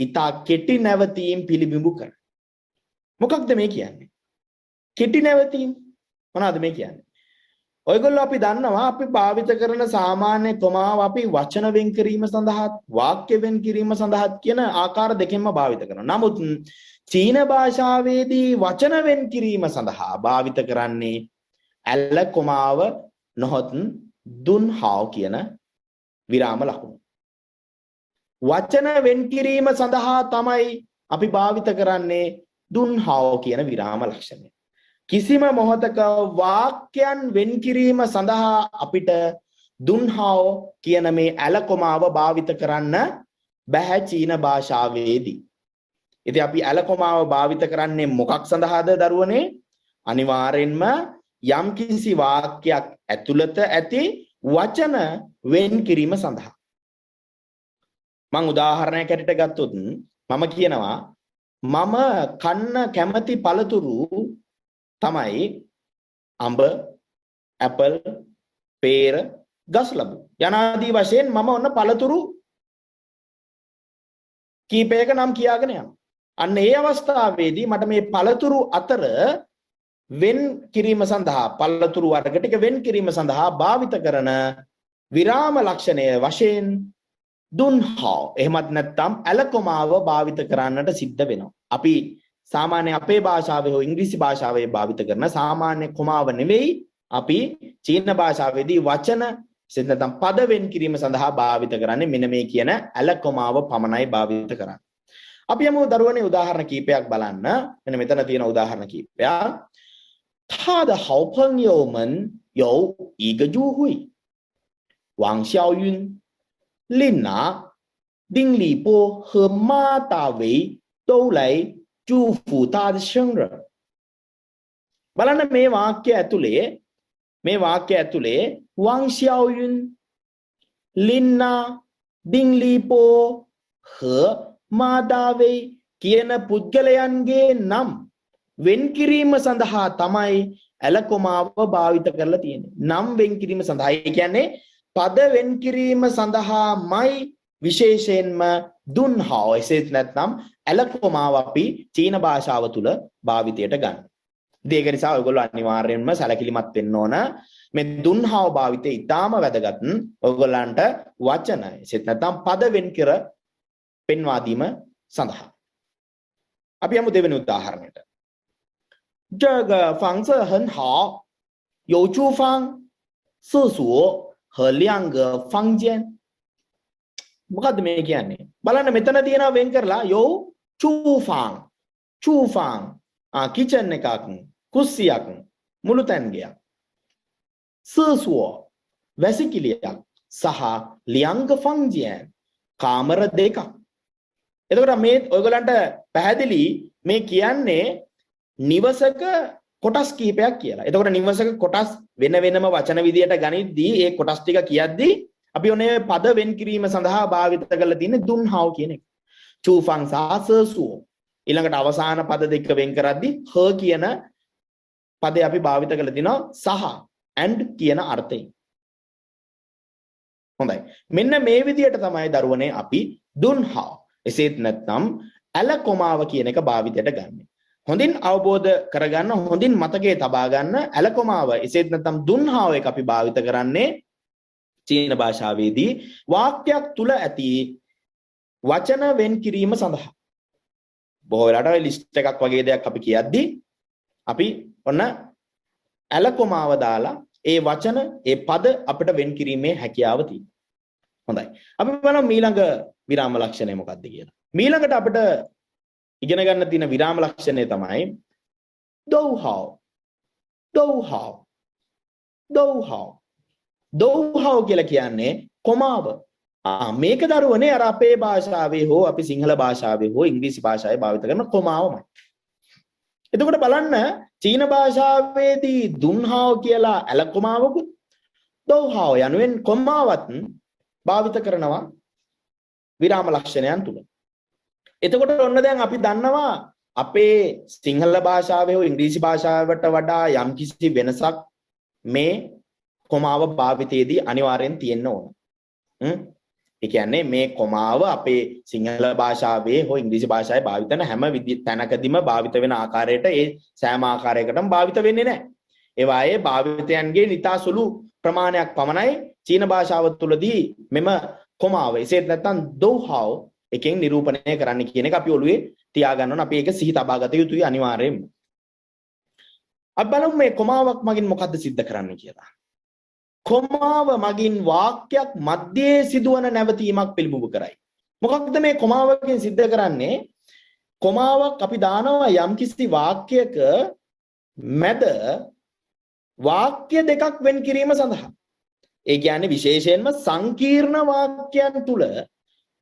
ඉතා කෙටි නැවතීම් පිළිබිඹු කර. මොකක්ද මේ කියන්නේ? කෙටි නැවතීම් මොනවද මේ කියන්නේ? ඔයගොල්ලෝ අපි දන්නවා අපි භාවිත කරන සාමාන්‍ය කොමාව අපි වචන වෙන් කිරීම සඳහා වාක්‍ය වෙන් කිරීම සඳහා කියන ආකාර දෙකෙන්ම භාවිත කරනවා. නමුත් චීන භාෂාවේදී වචන වෙන් කිරීම සඳහා භාවිත කරන්නේ ඇල කොමාව නොහොත් දුන්හාව කියන විරාම ලකුණ. වචන වෙන් කිරීම සඳහා තමයි අපි භාවිත කරන්නේ දුන්හාව කියන විරාම ලක්ෂණය. කිසිම මොහොතක වාක්‍යයන් වෙන් කිරීම සඳහා අපිට දුන්හාව කියන මේ ඇල කොමාව භාවිත කරන්න බෑ චීන භාෂාවේදී. ඉතින් අපි ඇල කොමාව භාවිත කරන්නේ මොකක් සඳහාද දරුවනේ? අනිවාර්යෙන්ම යම්කිසි වාක්‍යයක් ඇතුළත ඇති වචන වෙන් කිරීම සඳහා. මම උදාහරණයක් ඇරෙට ගත්තොත් මම කියනවා මම කන්න කැමති පළතුරු තමයි අඹ, ඇපල්, peer, ගස් ලැබු. යනාදී වශයෙන් මම ඔන්න පළතුරු කීපයක නම් කියාගෙන යනවා. අන්න ඒ අවස්ථාවේදී මට මේ පළතුරු අතර වෙන් කිරීම සඳහා පළතුරු වර්ග ටික වෙන් කිරීම සඳහා භාවිත කරන විරාම ලක්ෂණය වශයෙන් දුන්හා එහෙමත් නැත්නම් ඇලකොමාව භාවිත කරන්නට සිද්ධ වෙනවා. අපි සාමාන්‍ය අපේ භාෂාවේ හෝ ඉංග්‍රීසි භාෂාවේ භාවිත කරන සාමාන්‍ය කොමාව නෙවෙයි අපි චීන භාෂාවේදී වචන නැත්නම් පද වෙන් කිරීම සඳහා භාවිත කරන්නේ මෙන්න මේ කියන ඇලකොමාව පමණයි භාවිත කරන්නේ. අපි යමු දරුවනේ උදාහරණ කීපයක් බලන්න. මෙන්න මෙතන තියෙන උදාහරණ කීපයක්. 他的好朋友们有一个聚会，王孝云、琳娜、丁立波和马大为都来祝福他的生日。බලන්න මේ වාක්‍ය ඇතුලේ王孝云、琳娜、丁立波和马大为කියන පුද්ගලයන්ගේ නම් වෙන් කිරීම සඳහා තමයි ඇලකොමාව භාවිත කරලා තියෙන්නේ. නම් වෙන් කිරීම සඳහා. ඒ කියන්නේ පද වෙන් කිරීම සඳහාමයි විශේෂයෙන්ම දුන්හා එසේත් නැත්නම් ඇලකොමාව අපි චීන භාෂාව තුල භාවිතයට ගන්න. ඒක නිසා ඔයගොල්ලෝ අනිවාර්යයෙන්ම සැලකිලිමත් වෙන්න ඕන. මේ දුන්හා භාවිතය ඉතාම වැදගත්. ඔයගොල්ලන්ට වචන එසේත් නැත්නම් පද වෙන් කර පෙන්වා දීම සඳහා. අපි යමු දෙවෙනි උදාහරණයට. 这个房子很好，有厨房、厕所和2个房间。මොකද්ද මේ කියන්නේ? බලන්න මෙතන තියෙනවා වෙන් කරලා යෝ චූෆාන්. චූෆාන් කිචන් එකක්, කුස්සියක්, මුළු තැන්ගයක්. සර්සුව වැසිකිළියක් සහ ලියංග ෆංජියන් කාමර දෙකක්. එතකොට මේ ඔයගලන්ට පැහැදිලි මේ කියන්නේ නිවසක කොටස් කීපයක් කියලා. එතකොට නිවසක කොටස් වෙන වෙනම වචන විදියට ගනිද්දී ඒ කොටස් ටික කියද්දී අපි ඔනේ පද වෙන් කිරීම සඳහා භාවිත කරලා තියෙන්නේ දුන්හාව් කියන එක. චූෆං සාසසුව. ඊළඟට අවසාන පද දෙක වෙන් කරද්දී හ කියන පදේ අපි භාවිත කරලා තිනවා සහ and කියන අර්ථයෙන්. හොඳයි. මෙන්න මේ විදියට තමයි දරුවනේ අපි දුන්හාව්. එසේත් නැත්නම් ඇලකොමාව කියන එක භාවිතයට ගන්නෙ. හොඳින් අවබෝධ කරගන්න, හොඳින් මතකයේ තබා ගන්න ඇලකොමාව එසේත් නැත්නම් දුන්හාව එක අපි භාවිත කරන්නේ චීන භාෂාවේදී වාක්‍යයක් තුල ඇති වචන වෙන් කිරීම සඳහා. බොහෝ වෙලාවට ලිස්ට් එකක් වගේ දෙයක් අපි කියද්දී අපි ඔන්න ඇලකොමාව දාලා ඒ වචන, ඒ පද අපිට වෙන් කිරීමේ හැකියාව තියෙනවා. හොඳයි. අපි බලමු ඊළඟ විරාම ලක්ෂණය මොකක්ද කියලා. ඊළඟට අපිට ඉගෙන ගන්න තියෙන විරාම ලක්ෂණය තමයි දෝහාව්. දෝහාව්. දෝහාව්. දෝහාව් කියලා කියන්නේ කොමාව. මේක දරුවනේ අර අපේ භාෂාවේ හෝ අපි සිංහල භාෂාවේ හෝ ඉංග්‍රීසි භාෂාවේ භාවිත කරන කොමාවමයි. එතකොට බලන්න චීන භාෂාවේදී දුන්හාව් කියලා ඇලකොමාවකුත් දෝහාව් යනුවෙන් කොමාවත් භාවිත කරනවා විරාම ලක්ෂණයන් තුල. එතකොට ඔන්න දැන් අපි දන්නවා අපේ සිංහල භාෂාවේ හෝ ඉංග්‍රීසි භාෂාවට වඩා යම්කිසි වෙනසක් මේ කොමාව භාවිතයේදී අනිවාර්යෙන් තියෙන්න ඕන. ඒ කියන්නේ මේ කොමාව අපේ සිංහල භාෂාවේ හෝ ඉංග්‍රීසි භාෂාවේ භාවිත කරන හැම තැනකදීම භාවිත වෙන ආකාරයට ඒ සෑම ආකාරයකටම භාවිත වෙන්නේ නැහැ. ඒ වායේ භාවිතයන්ගේ නිතා සුළු ප්‍රමාණයක් පමණයි චීන භාෂාව තුළදී මෙම කොමාව එසේත් නැත්නම් දෝහාව් එකෙන් නිරූපණය කරන්න කියන එක අපි ඔළුවේ තියාගන්න ඕන. අපි ඒක සිහි තබා ගත යුතුයි අනිවාර්යයෙන්ම. අපි බලමු මේ කොමාවක් මගින් මොකද්ද සිද්ධ කරන්න කියලා. කොමාව මගින් වාක්‍යයක් මැදේ සිදුවන නැවතීමක් පිළිබිඹු කරයි. මොකක්ද මේ කොමාවකින් සිද්ධ කරන්නේ? කොමාවක් අපි දානවා යම්කිසි වාක්‍යයක මැද වාක්‍ය දෙකක් වෙන් කිරීම සඳහා. ඒ කියන්නේ විශේෂයෙන්ම සංකීර්ණ වාක්‍යයන් තුල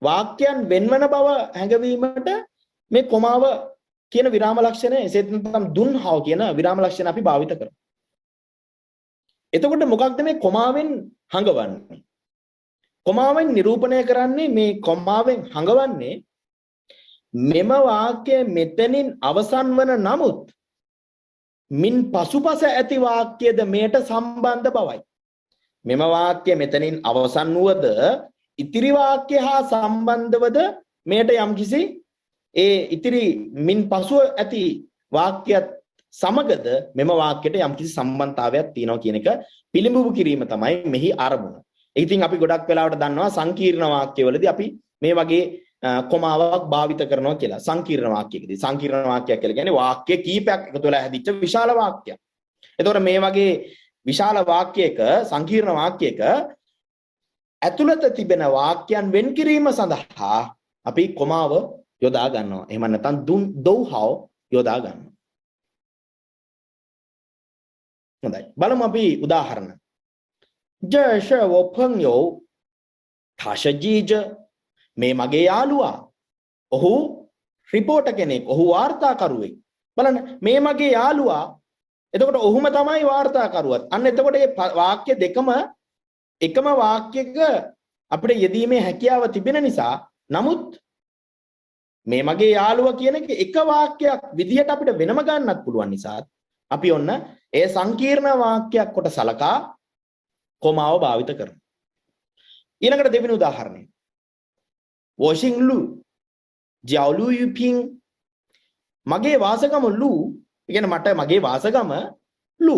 වාක්‍යයන් වෙන්වන බව හැඟවීමට මේ කොමාව කියන විරාම ලක්ෂණය එසේත් නැත්නම් දුන්හාව් කියන විරාම ලක්ෂණ අපි භාවිත කරනවා. එතකොට මොකක්ද මේ කොමාවෙන් හඟවන්නේ? කොමාවෙන් නිරූපණය කරන්නේ මේ කොමාවෙන් හඟවන්නේ මෙම වාක්‍ය මෙතනින් අවසන් වන නමුත් මින් පසුපස ඇති වාක්‍යද මෙයට සම්බන්ධ බවයි. මෙම වාක්‍ය මෙතනින් අවසන් වුවද ඉතිරි වාක්‍ය හා සම්බන්ධවද මෙයට යම්කිසි ඒ ඉතිරි මින් පසුව ඇති වාක්‍යයත් සමගද මෙම වාක්‍යයට යම්කිසි සම්බන්ධතාවයක් තියෙනවා කියන එක පිළිඹු කිරීම තමයි මෙහි අරමුණ. ඉතින් අපි ගොඩක් වෙලාවට දන්නවා සංකීර්ණ වාක්‍යවලදී අපි මේ වගේ කොමාවක් භාවිත කරනවා කියලා. සංකීර්ණ වාක්‍යයකදී සංකීර්ණ වාක්‍යයක් කියලා කියන්නේ වාක්‍ය කීපයක් එකතු වෙලා හැදිච්ච විශාල වාක්‍යයක්. එතකොට මේ වගේ විශාල වාක්‍යයක සංකීර්ණ වාක්‍යයක ඇතුළත තිබෙන වාක්‍යයන් වෙන් කිරීම සඳහා අපි කොමාව යොදා ගන්නවා. එහෙම නැත්නම් දෝහාව යොදා ගන්නවා. හොඳයි. බලමු අපි උදාහරණ. 这是我朋友，他是记者。මේ මගේ යාළුවා. ඔහු රිපෝටර් කෙනෙක්. ඔහු වාර්තාකරුවෙක්. බලන්න මේ මගේ යාළුවා. එතකොට ඔහුම තමයි වාර්තාකරුවත්. අන්න එතකොට මේ වාක්‍ය දෙකම එකම වාක්‍යයක අපිට යෙදීමේ හැකියාව තිබෙන නිසා නමුත් මේ මගේ යාළුවා කියන එක වාක්‍යයක් විදිහට අපිට වෙනම ගන්නත් පුළුවන් නිසා අපි ඔන්න ඒ සංකීර්ණ වාක්‍යයක් කොට සලකා කොමාව භාවිත කරනවා. ඊළඟට දෙවෙනි උදාහරණය. වොෂින් ලු ජාලු යුපින් මගේ වාසගම ලු කියන්නේ මට මගේ වාසගම ලු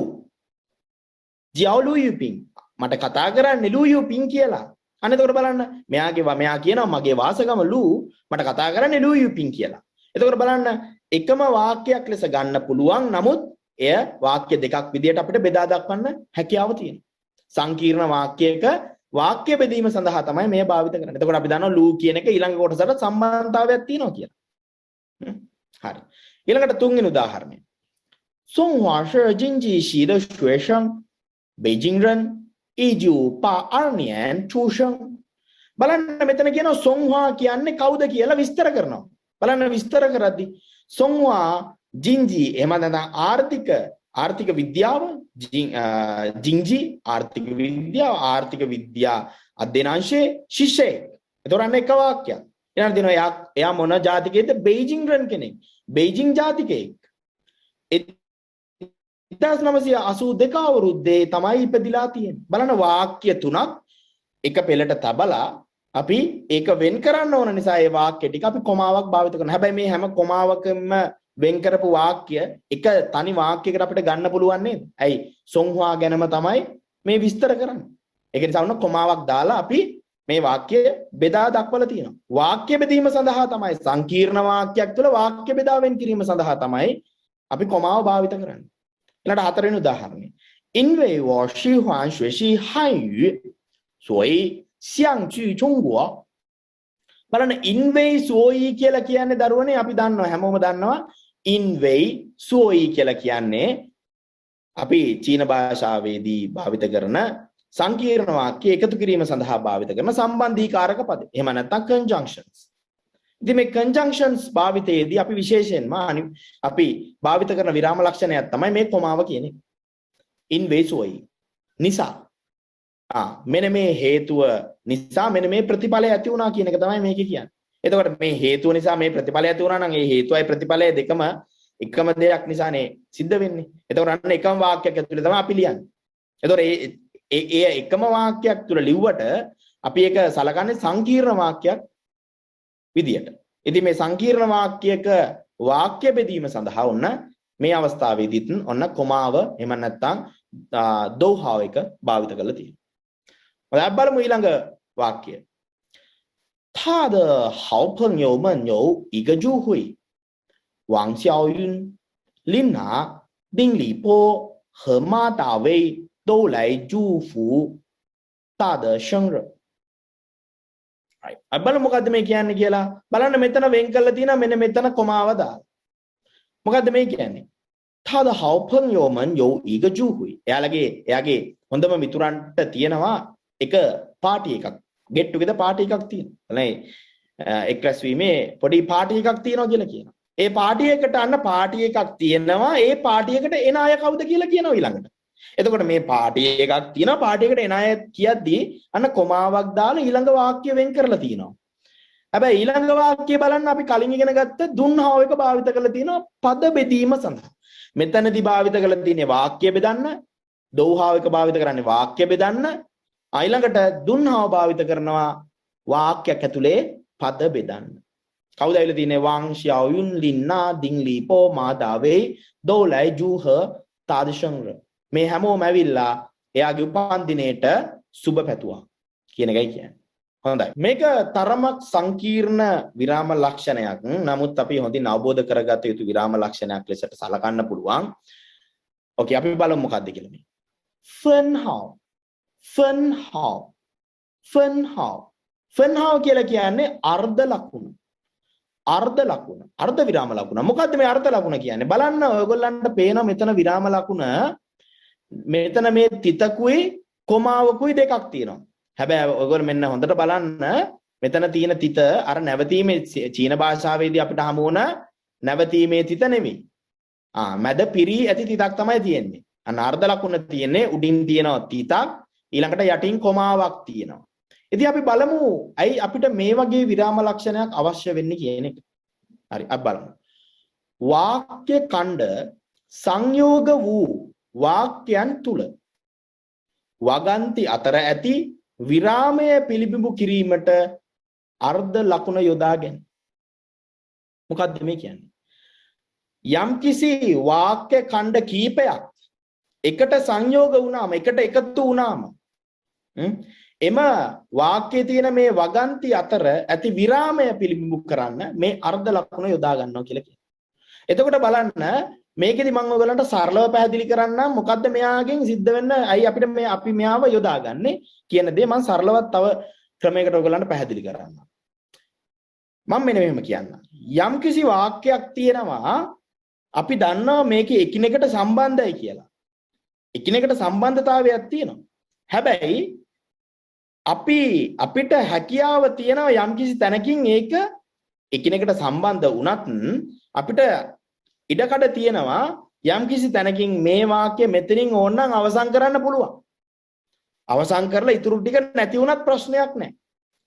ජාලු යුපින් මට කතා කරන්නේ ලු යුපින් කියලා. අන්න එතකොට බලන්න මෙයා කියනවා මගේ වාසගම ලු මට කතා කරන්නේ ලු යුපින් කියලා. එතකොට බලන්න එකම වාක්‍යයක් ලෙස ගන්න පුළුවන් නමුත් එය වාක්‍ය දෙකක් විදිහට අපිට බෙදා දක්වන්න හැකියාව තියෙනවා. සංකීර්ණ වාක්‍යයක වාක්‍ය බෙදීම සඳහා තමයි මේ භාවිත කරන්නේ. එතකොට අපි දන්නවා ලූ කියන එක ඊළඟ කොටසට සම්බන්ධතාවයක් තියෙනවා කියලා. හරි. ඊළඟට තුන්වෙනි උදාහරණය. 宋华是经济系的学生，北京人，1982年出生。බලන්න මෙතන කියනවා සොන්හා කියන්නේ කවුද කියලා විස්තර කරනවා. බලන්න විස්තර කරද්දී සොන්හා ජින්ජි එහෙම නැත්නම් ආර්ථික විද්‍යාව ජින්ජි ආර්ථික විද්‍යා අධ්‍යනාංශයේ ශිෂ්‍යයෙක්. ඒතොරන්න එක වාක්‍යයක්. ඊළඟ දිනවා එයා මොන ජාතිකයේද? බේජිං රන් කෙනෙක්. බේජිං ජාතිකයෙක්. 1982 අවුරුද්දේ තමයි ඉපදිලා තියෙන්නේ. බලන්න වාක්‍ය තුනක් එක පෙළට තබලා අපි ඒක වෙන් කරන්න ඕන නිසා ඒ වාක්‍ය ටික අපි කොමාවක් භාවිත කරනවා. හැබැයි මේ හැම කොමාවකම වෙන් කරපු වාක්‍ය එක තනි වාක්‍යයකට අපිට ගන්න පුළුවන් නේද? ඇයි? සොන්හුවා ගැනම තමයි මේ විස්තර කරන්නේ. ඒක නිසා වුණ කොමාවක් දාලා අපි මේ වාක්‍ය බෙදා දක්වලා තියෙනවා. වාක්‍ය බෙදීම සඳහා තමයි සංකීර්ණ වාක්‍යයක් තුළ වාක්‍ය බෙදා වෙන් කිරීම සඳහා තමයි අපි කොමාව භාවිත කරන්නේ. ඊළඟ හතරවෙනි උදාහරණය. 因为我喜欢学习汉语，所以想去中国。බලන්න 因为所以කියලා කියන්නේ දරුවනේ අපි දන්නවා හැමෝම දන්නවා 因为所以කියලා කියන්නේ අපි චීන භාෂාවේදී භාවිත කරන සංකීර්ණ වාක්‍ය එකතු කිරීම සඳහා භාවිත කරන සම්බන්ධීකාරක පද. එහෙම නැත්නම් conjunctions. ඉතින් මේ conjunctions භාවිතයේදී අපි විශේෂයෙන්ම අපි භාවිත කරන විරාම ලක්ෂණයක් තමයි මේ කොමාව කියන්නේ. in way so නිසා මෙන්න මේ හේතුව නිසා මෙන්න මේ ප්‍රතිඵලය ඇති වුණා කියන එක තමයි මේක කියන්නේ. එතකොට මේ හේතුව නිසා මේ ප්‍රතිඵලය ඇති වුණා නම් ඒ හේතුවයි ප්‍රතිඵලය දෙකම එකම දෙයක් නිසානේ සිද්ධ වෙන්නේ. එතකොට අන්න එකම වාක්‍යයක් ඇතුලේ තමයි අපි ලියන්නේ. එතකොට ඒ එකම වාක්‍යයක් තුල ලිව්වට අපි ඒක සලකන්නේ සංකීර්ණ වාක්‍යයක් විදියට. ඉතින් මේ සංකීර්ණ වාක්‍යයක වාක්‍ය බෙදීම සඳහා ඔන්න මේ අවස්ථාවේදීත් ඔන්න කොමාව එහෙම නැත්නම් දෝහාව එක භාවිත කරලා තියෙනවා. ඔය බලමු ඊළඟ වාක්‍යය. 他的好朋友们有一个聚会，王小云、琳娜、丁立波和马大卫都来祝福他的生日。බලමු මොකද්ද මේ කියන්නේ කියලා. බලන්න මෙතන වෙන් කරලා තියෙනවා මෙන්න මෙතන කොමාව දාලා. මොකද්ද මේ කියන්නේ? 他的好朋友们有一个聚会。එයාගේ හොඳම මිතුරන්ට තියෙනවා එක පාටි එකක්. get together පාටි එකක් තියෙනවා. නේ එක් රැස්වීමේ පොඩි පාටි එකක් තියෙනවා කියලා කියනවා. ඒ පාටි එකට අන්න පාටි එකක් තියෙනවා. ඒ පාටි එකට එන අය කවුද කියලා කියනවා ඊළඟට. එතකොට මේ පාටි එකක් තියෙනවා. පාටි එකට එන අය කියද්දී අන්න කොමාවක් දාලා ඊළඟ වාක්‍ය වෙන් කරලා තියෙනවා. හැබැයි ඊළඟ වාක්‍යය බලන්න අපි කලින් ඉගෙන ගත්ත දුන්හාව එක භාවිත කරලා තියෙනවා පද බෙදීම සඳහා. මෙතනදී භාවිත කරලා තියෙන්නේ වාක්‍ය බෙදන්න. දෝහාව එක භාවිත කරන්නේ වාක්‍ය බෙදන්න. ඊළඟට දුන්හව භාවිත කරනවා වාක්‍යයක් ඇතුලේ පද බෙදන්න. කවුද ඇවිල්ලා තියෙන්නේ? වං ෂියායුන් ලින්නා දින් ලීපෝ මාදාවේ දෝලයි ජූහ තාදෂංග. මේ හැමෝම ඇවිල්ලා එයාගේ උපන් දිනේට සුබ පැතුවා කියන එකයි කියන්නේ. හොඳයි. මේක තරමක් සංකීර්ණ විරාම ලක්ෂණයක්. නමුත් අපි හොඳින් අවබෝධ කරගත යුතු විරාම ලක්ෂණයක් ලෙසට සලකන්න පුළුවන්. ඕකේ අපි බලමු මොකක්ද කියලා මේ. ෆන්හව් ෆන්හව් ෆන්හව් ෆන්හව් කියලා කියන්නේ අර්ධ ලකුණු. අර්ධ ලකුණ. අර්ධ විරාම ලකුණ. මොකද්ද මේ අර්ධ ලකුණ කියන්නේ? බලන්න ඔයගොල්ලන්ට පේන මෙතන විරාම ලකුණ මෙතන මේ තිතකුයි කොමාවකුයි දෙකක් තියෙනවා. හැබැයි ඔයගොල්ලෝ මෙන්න හොඳට බලන්න මෙතන තියෙන තිත අර නැවතීමේ චීන භාෂාවේදී අපිට හමු වුණ නැවතීමේ තිත නෙමෙයි. මැද පිරී ඇති තිතක් තමයි තියෙන්නේ. අන්න අර්ධ ලකුණ තියෙන්නේ උඩින් තියෙනවා තිතක් ඊළඟට යටින් කොමාවක් තියෙනවා. ඉතින් අපි බලමු ඇයි අපිට මේ වගේ විරාම ලක්ෂණයක් අවශ්‍ය වෙන්නේ කියන එක. හරි අපි බලමු. වාක්‍ය ඛණ්ඩ සංයෝග වූ වාක්‍යයන් තුල වගන්ති අතර ඇති විරාමය පිළිබිඹු කිරීමට අර්ධ ලකුණ යොදාගෙන. මොකද්ද මේ කියන්නේ? යම්කිසි වාක්‍ය ඛණ්ඩ කීපයක් එකට සංයෝග වුණාම එකට එකතු වුණාම එම වාක්‍යයේ තියෙන මේ වගන්ති අතර ඇති විරාමය පිළිබිඹු කරන්න මේ අර්ධ ලකුණ යොදා ගන්නවා කියලා කියනවා. එතකොට බලන්න මේකෙදි මම ඔයගලන්ට සරලව පැහැදිලි කරන්නම් මොකද්ද මෙයාගෙන් සිද්ධ වෙන්න අයි අපිට මේ අපි මෙයාව යොදාගන්නේ කියන දේ මම සරලවත් තව ක්‍රමයකට ඔයගලන්ට පැහැදිලි කරන්නම්. මම මෙන්න මෙහෙම කියන්නම්. යම්කිසි වාක්‍යයක් තියෙනවා අපි දන්නවා මේකේ එකිනෙකට සම්බන්ධයි කියලා. එකිනෙකට සම්බන්ධතාවයක් තියෙනවා. හැබැයි අපිට හැකියාව තියෙනවා යම්කිසි තැනකින් ඒක එකිනෙකට සම්බන්ධ වුණත් අපිට ඉඩකඩ තියෙනවා යම්කිසි තැනකින් මේ වාක්‍ය මෙතනින් ඕනනම් අවසන් කරන්න පුළුවන්. අවසන් කරලා ඉතුරු ටික නැති වුණත් ප්‍රශ්නයක් නැහැ.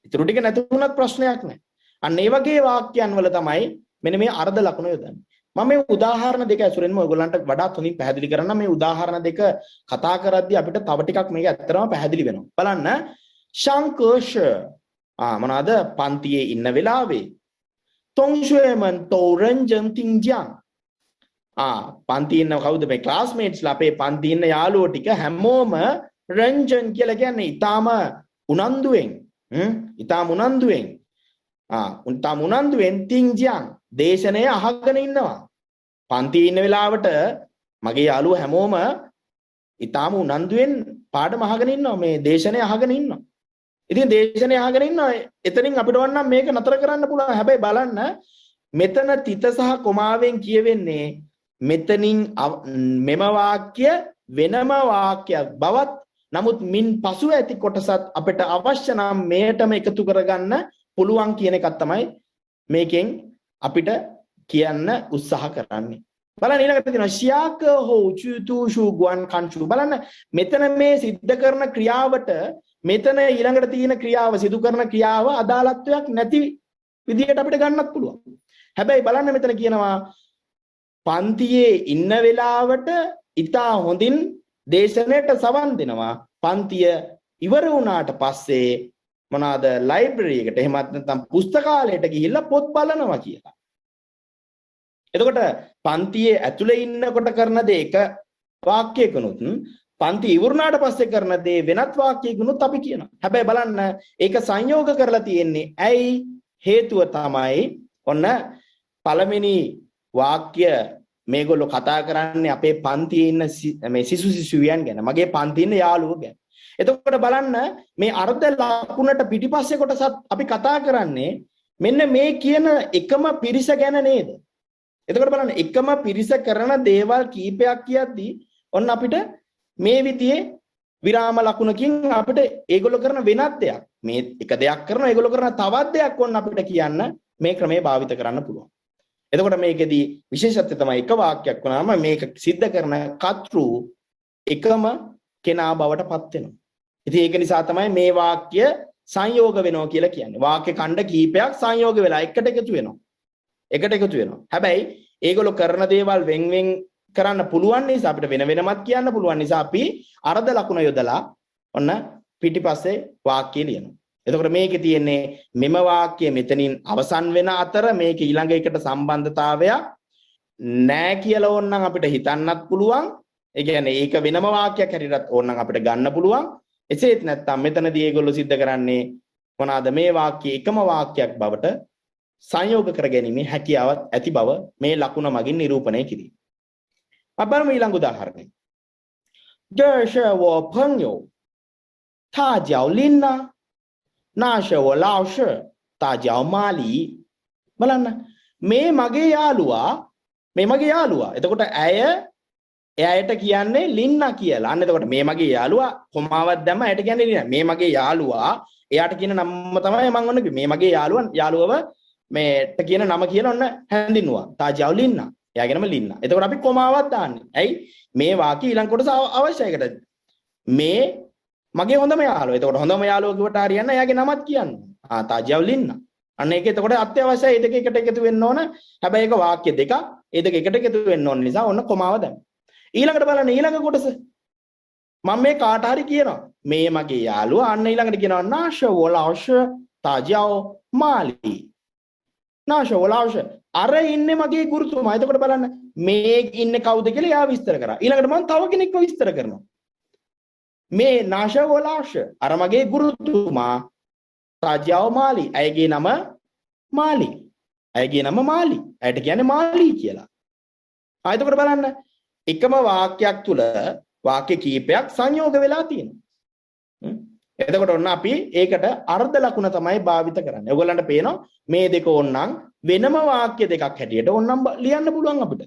ඉතුරු ටික නැති වුණත් ප්‍රශ්නයක් නැහැ. අන්න ඒ වගේ වාක්‍යයන් වල තමයි මෙන්න මේ අර්ධ ලකුණ යොදන්නේ. මම මේ උදාහරණ දෙක ඇසුරෙන්ම ඔයගොල්ලන්ට වඩාත් හොඳින් පැහැදිලි කරන්න මේ උදාහරණ දෙක කතා කරද්දී අපිට තව ටිකක් මේක ඇත්තටම පැහැදිලි වෙනවා. බලන්න ශංකර්ෂ මොනවාද පන්තියේ ඉන්න වෙලාවේ තොන්ෂුවෙමන් තෝරන්ජන් තින්ජන් පන්තියේ ඉන්න කවුද මේ ක්ලාස්මේට්ස්ලා අපේ පන්තියේ ඉන්න යාළුවෝ ටික හැමෝම රංජන් කියලා කියන්නේ ඊටාම උනන්දුවෙන් තින්ජන් දේශනය අහගෙන ඉන්නවා. පන්තියේ ඉන්න වෙලාවට මගේ යාළුවෝ හැමෝම ඊටාම උනන්දුවෙන් පාඩම අහගෙන ඉන්නවා මේ දේශනය අහගෙන ඉන්නවා. ඉතින් දේශනය අහගෙන ඉන්නවා එතනින් අපිට වන්නම් මේක නතර කරන්න පුළුවන්. හැබැයි බලන්න මෙතන තිත සහ කොමාවෙන් කියවෙන්නේ මෙතනින් මෙම වාක්‍ය වෙනම වාක්‍යයක් බවත් නමුත් මින් පසු ඇති කොටසත් අපිට අවශ්‍ය නම් මෙයටම එකතු කරගන්න පුළුවන් කියන එකක් තමයි මේකෙන් අපිට කියන්න උත්සාහ කරන්නේ. බලන්න ඊළඟට තියෙනවා ශියාක හෝ චුතු ෂු ගුවන් කන්චු. බලන්න මෙතන මේ සිද්ධ කරන ක්‍රියාවට මෙතන ඊළඟට තියෙන ක්‍රියාව සිදු කරන ක්‍රියාව අදාළත්වයක් නැති විදිහට අපිට ගන්නත් පුළුවන්. හැබැයි බලන්න මෙතන කියනවා පන්තියේ ඉන්න වෙලාවට ඉතා හොඳින් දේශනයට සවන් දෙනවා. පන්තිය ඉවර වුණාට පස්සේ මොනවාද ලයිබ්‍රරි එකට එහෙමත් නැත්නම් පුස්තකාලයට ගිහිල්ලා පොත් බලනවා කියලා. එතකොට පන්තියේ ඇතුලේ ඉන්නකොට කරන දේ එක වාක්‍යයකනොත් පන්ති ඉවරුණාට පස්සේ කරන දේ වෙනත් වාක්‍යයකනොත් අපි කියනවා. හැබැයි බලන්න ඒක සංයෝග කරලා තියෙන්නේ ඇයි? හේතුව තමයි ඔන්න පළවෙනි වාක්‍ය මේගොල්ලෝ කතා කරන්නේ අපේ පන්තියේ ඉන්න මේ සිසු සිසුවියන් ගැන. මගේ පන්තියේ ඉන්න යාළුවෝ ගැන. එතකොට බලන්න මේ අර්ධ ලකුණට පිටිපස්සේ කොටසත් අපි කතා කරන්නේ මෙන්න මේ කියන එකම පිරිස ගැන නේද? එතකොට බලන්න එකම පිරිස කරන දේවල් කීපයක් කියද්දී ඔන්න අපිට මේ විදිහේ විරාම ලකුණකින් අපිට ඒගොල්ලෝ කරන වෙනත් දෙයක් මේ එක දෙයක් කරන ඒගොල්ලෝ කරන තවත් දෙයක් ඔන්න අපිට කියන්න මේ ක්‍රමය භාවිත කරන්න පුළුවන්. එතකොට මේකෙදී විශේෂත්වය තමයි එක වාක්‍යයක් වුණාම මේක සිද්ධ කරන කතෘ එකම කෙනා බවට පත් වෙනවා. ඉතින් ඒක නිසා තමයි මේ වාක්‍ය සංයෝග වෙනවා කියලා කියන්නේ. වාක්‍ය ඛණ්ඩ කීපයක් සංයෝග වෙලා එකට එකතු වෙනවා. හැබැයි ඒගොල්ලෝ කරන දේවල් වෙන් කරන්න පුළුවන් නිසා අපිට වෙන වෙනමත් කියන්න පුළුවන් නිසා අපි අර්ධ ලකුණ යොදලා ඔන්න පිටිපස්සේ වාක්‍යය ලියනවා. එතකොට මේකේ තියෙන්නේ මෙම වාක්‍යය මෙතනින් අවසන් වෙන අතර මේක ඊළඟ එකට සම්බන්ධතාවයක් නැහැ කියලා ඕනනම් අපිට හිතන්නත් පුළුවන්. ඒ කියන්නේ ඒක වෙනම වාක්‍යයක් හැටියට ඕනනම් අපිට ගන්න පුළුවන්. එසේත් නැත්නම් මෙතනදී ඒගොල්ලෝ सिद्ध කරන්නේ මොනවාද මේ වාක්‍ය එකම වාක්‍යයක් බවට සංයෝග කර ගැනීමේ හැකියාවක් ඇති බව මේ ලකුණ මගින් නිරූපණය කිරීම. අපි බලමු ඊළඟ උදාහරණය. 这是我朋友，他叫琳娜，那是我老师，他叫玛丽。බලන්න මේ මගේ යාළුවා. එතකොට එයාට කියන්නේ ලින්නා කියලා. අන්න එතකොට මේ මගේ යාළුවා කොමාවක් දැම්ම එයාට කියන්නේ ලින්නා. මේ මගේ යාළුවා එයාට කියන නම තමයි මම ඔන්න කිව්වේ. මේ මගේ යාළුවව මේට කියන නම කියලා ඔන්න හැඳින්නුවා. තාජාව් ලින්නා. එයාගේ නම ලින්නා. එතකොට අපි කොමාවක් දාන්නේ. ඇයි? මේ වාක්‍ය ඊළඟ කොටස අවශ්‍යයකට. මේ මගේ හොඳම යාළුවා. එතකොට හොඳම යාළුවා කිව්වට හරියන්නේ එයාගේ නමත් කියන්න. තාජාව් ලින්නා. අන්න ඒක එතකොට අත්‍යවශ්‍යයි. ඒ දෙක එකට එකතු වෙන්න ඕන. හැබැයි ඒක වාක්‍ය දෙකක්. ඒ දෙක එකට එකතු වෙන්න ඕන නිසා ඔන්න කොමාව දැම්මා. ඊළඟට බලන්න ඊළඟ කොටස. මම මේ කාට හරි කියනවා. මේ මගේ යාළුවා අන්න ඊළඟට කියනවා නාෂ වෝලාෂ තාජාව් මාලි. නාෂ වෝලාෂ අර ඉන්නේ මගේ ගුරුතුමා. එතකොට බලන්න මේ ඉන්නේ කවුද කියලා එයා විස්තර කරා. ඊළඟට මම තව කෙනෙක්ව විස්තර කරනවා. මේ නාෂ වෝලාෂ අර මගේ ගුරුතුමා තාජාව් මාලි. ඇයගේ නම මාලි. ඇයට කියන්නේ මාලි කියලා. එතකොට බලන්න එකම වාක්‍යයක් තුල වාක්‍ය කීපයක් සංයෝග වෙලා තියෙනවා. එතකොට ඔන්න අපි ඒකට අර්ධ ලකුණ තමයි භාවිත කරන්නේ. ඔයගොල්ලන්ට පේනවා මේ දෙක ඕනනම් වෙනම වාක්‍ය දෙකක් හැටියට ඕනනම් ලියන්න පුළුවන් අපිට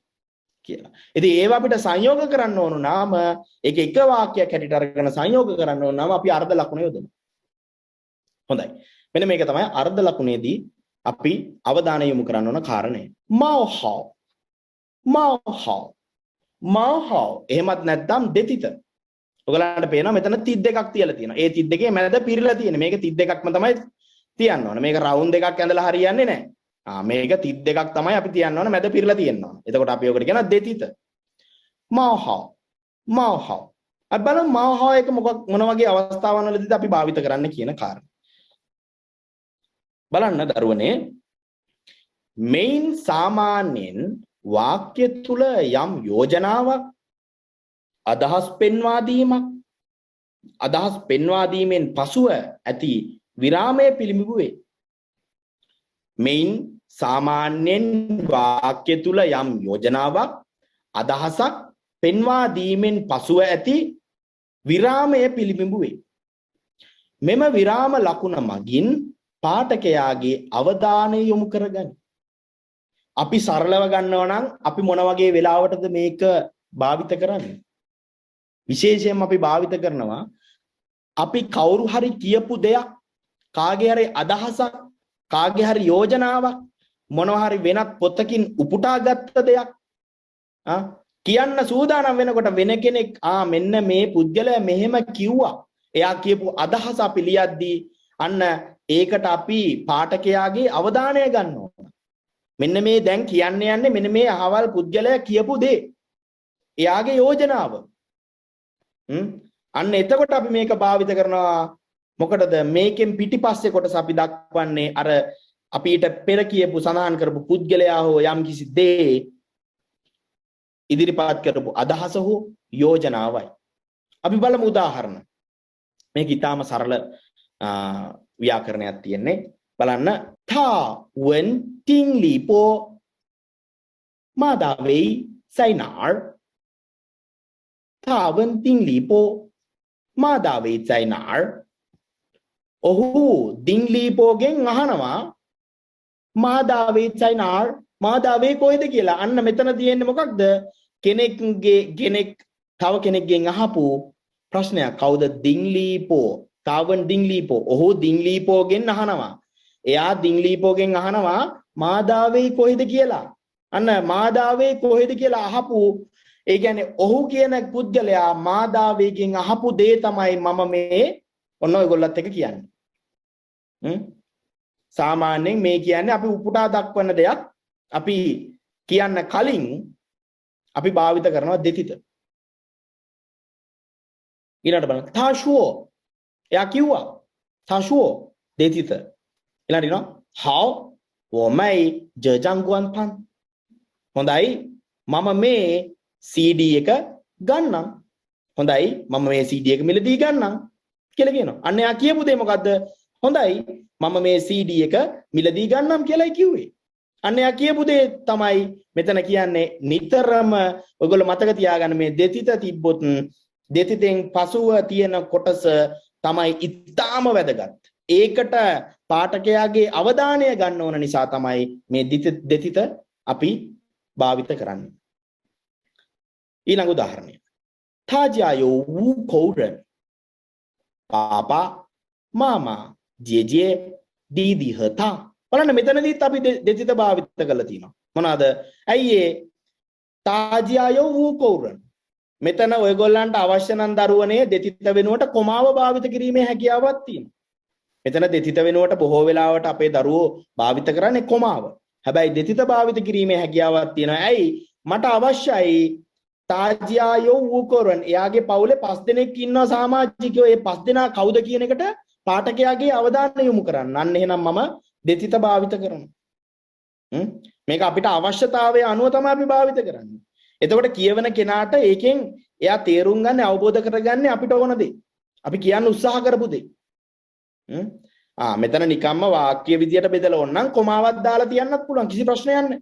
කියලා. ඉතින් ඒවා අපිට සංයෝග කරන්න ඕන නම් ඒක එක වාක්‍යයක් හැටියට අරගෙන සංයෝග කරන්න ඕන නම් අපි අර්ධ ලකුණ යොදමු. හොඳයි. මෙන්න මේක තමයි අර්ධ ලකුණේදී අපි අවධානය යොමු කරන්න ඕන කාරණය. මාහාව් එහෙමත් නැත්නම් දෙතිත. ඔයගලන්ට පේනවා මෙතන තිත් දෙකක් තියලා තියෙනවා. ඒ තිත් දෙකේ මැද පිරලා තියෙන. මේක තිත් දෙකක්ම තමයි තියන්න ඕන. මේක රවුන්ඩ් දෙකක් ඇඳලා හරියන්නේ නැහැ. මේක තිත් දෙකක් තමයි අපි තියන්න ඕන මැද පිරලා තියෙන්න ඕන. එතකොට අපි ඔකට කියනවා දෙතිත. මාහාව්. අපි බලමු මාහාව් එක මොන වගේ අවස්ථාවන් වලදීද අපි භාවිත කරන්න කියන කාරණා. බලන්න දරුවනේ මෙයින් සාමාන්‍යයෙන් වාක්‍ය තුල යම් යෝජනාවක් අදහස් පෙන්වා දීමෙන් පසුව ඇති විරාමයේ පිළිඹු වේ. මෙයින් සාමාන්‍යයෙන් වාක්‍ය තුල යම් යෝජනාවක් අදහසක් පෙන්වා දීමෙන් පසුව ඇති විරාමයේ පිළිඹු වේ. මෙම විරාම ලකුණ මගින් පාඨකයාගේ අවධානය යොමු කරගනි. අපි සරලව ගන්නවා නම් අපි මොන වගේ වෙලාවටද මේක භාවිත කරන්නේ? විශේෂයෙන්ම අපි භාවිත කරනවා අපි කවුරු හරි කියපු දෙයක්, කාගේ හරි අදහසක්, කාගේ හරි යෝජනාවක්, මොනවා හරි වෙනත් පොතකින් උපුටා ගත්ත දෙයක් කියන්න සූදානම් වෙනකොට වෙන කෙනෙක් මෙන්න මේ පුද්ගලයා මෙහෙම කිව්වා. එයා කියපු අදහස අපි ලියද්දී අන්න ඒකට අපි පාඨකයාගේ අවධානය ගන්න ඕන. මෙන්න මේ දැන් කියන්න යන්නේ මෙන්න මේ අහවල් පුද්ගලයා කියපු දේ. එයාගේ යෝජනාව. අන්න එතකොට අපි මේක භාවිත කරනවා මොකටද? මේකෙන් පිටිපස්සේ කොටස අපි දක්වන්නේ අර අපි ඊට පෙර කියපු සඳහන් කරපු පුද්ගලයා හෝ යම් කිසි දේ ඉදිරිපත් කරපු අදහස හෝ යෝජනාවයි. අපි බලමු උදාහරණ. මේක ඊටාම සරල ව්‍යාකරණයක් තියෙන්නේ. බලන්න තා wen ting li po ma da wei sai nar තා wen ting li po ma da wei sai nar. ඔහු ding li po ගෙන් අහනවා ma da wei sai nar ma da wei කොහෙද කියලා. අන්න මෙතන තියෙන්නේ මොකක්ද? කෙනෙක් තව කෙනෙක්ගෙන් අහපු ප්‍රශ්නයක්. කවුද ding li po? තාවන් ding li po. ඔහු ding li po ගෙන් අහනවා. එයා ding li po ගෙන් අහනවා මාදාවේ කොහෙද කියලා. අන්න මාදාවේ කොහෙද කියලා අහපු ඒ කියන්නේ ඔහු කියන පුද්ගලයා මාදාවේගෙන් අහපු දේ තමයි මම මේ ඔන්න ඔයගොල්ලත් එක කියන්නේ. සාමාන්‍යයෙන් මේ කියන්නේ අපි උපුටා දක්වන දෙයක්. අපි කියන්න කලින් අපි භාවිත කරනවා දෙතිත. ඊළඟට බලන්න තාෂුවෝ එයා කිව්වා 他说 දෙතිත ඊළඟට කියනවා 好我卖这张光盘 හොඳයි මම මේ CD එක ගන්නම් හොඳයි මම මේ CD එක මිලදී ගන්නම් කියලා කියනවා. අන්න එයා කියපු දේ මොකද්ද? හොඳයි මම මේ CD එක මිලදී ගන්නම් කියලායි කිව්වේ. අන්න එයා කියපු දේ තමයි මෙතන කියන්නේ නිතරම ඔයගොල්ලෝ මතක තියාගන්න මේ දෙතිත තිබ්බොත් දෙතිතෙන් පසුව තියෙන කොටස තමයි ඉතාම වැදගත්. ඒකට පාඨකයාගේ අවධානය ගන්න ඕන නිසා තමයි මේ දෙතිත අපි භාවිත කරන්නේ. ඊළඟ උදාහරණය. 他家有5口人 爸爸妈妈姐姐弟弟和他 බලන්න මෙතනදීත් අපි දෙතිත භාවිත කරලා තියෙනවා. මොනවාද? ඇයි ඒ 他家有5口人මෙතන ඔයගොල්ලන්ට අවශ්‍ය නම් දරුවනේ දෙතිත වෙනුවට කොමාව භාවිත කිරීමේ හැකියාවක් තියෙනවා. මෙතන දෙතිත වෙනුවට බොහෝ වෙලාවට අපේ දරුවෝ භාවිත කරන්නේ කොමාව. හැබැයි දෙතිත භාවිත කිරීමේ හැකියාවක් තියෙනවා. ඇයි? මට අවශ්‍යයි තාජියායෝ වූකරන් එයාගේ පවුලේ 5 දෙනෙක් ඉන්නවා සමාජිකයෝ. ඒ 5 දෙනා කවුද කියන එකට පාඨකයාගේ අවධානය යොමු කරන්න. අන්න එහෙනම් මම දෙතිත භාවිත කරනවා. මේක අපිට අවශ්‍යතාවය අනුව තමයි අපි භාවිත කරන්නේ. එතකොට කියවන කෙනාට ඒකෙන් එයා තේරුම් ගන්න අවබෝධ කරගන්නේ අපිට ඕන දේ. අපි කියන්න උත්සාහ කරපු දේ. මෙතන නිකම්ම වාක්‍ය විදියට බෙදලා ඕනනම් කොමාවක් දාලා තියන්නත් පුළුවන්. කිසි ප්‍රශ්නයක් නැහැ.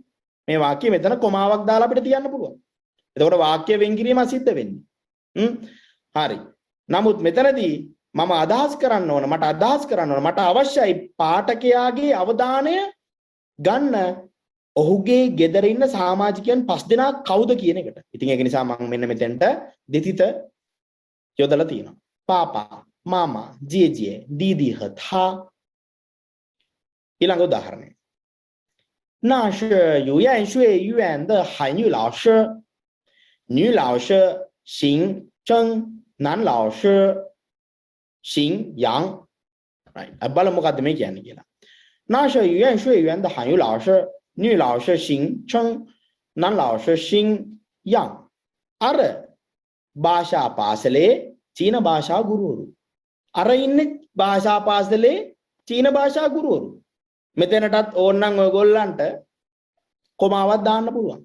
මේ වාක්‍යය මෙතන කොමාවක් දාලා අපිට තියන්න පුළුවන්. එතකොට වාක්‍ය වෙන් කිරීම සිද්ධ වෙන්නේ. හරි. නමුත් මෙතනදී මම අදහස් කරන්න ඕන මට අවශ්‍යයි පාඨකයාගේ අවධානය ගන්න ඔහුගේ ගෙදර ඉන්න සමාජිකයන් 5 දෙනා කවුද කියන එකට. ඉතින් ඒක නිසා මම මෙන්න මෙතෙන්ට දෙතිත යොදලා තියෙනවා. පාපා, මාමා, ජිජේ, දීදී和他 ඊළඟ උදාහරණය. 那是游泳学院的韩语老师，女老师姓郑，男老师姓杨。right. බලමු මොකද්ද මේ කියන්නේ කියලා. 那是游泳学院的韩语老师，女老师姓郑，男老师姓杨。අර භාෂා පාසලේ චීන භාෂා ගුරුවරු. අර ඉන්නේ භාෂා පාසලේ චීන භාෂා ගුරුවරු. මෙතනටත් ඕනනම් ඔයගොල්ලන්ට කොමාවක් දාන්න පුළුවන්.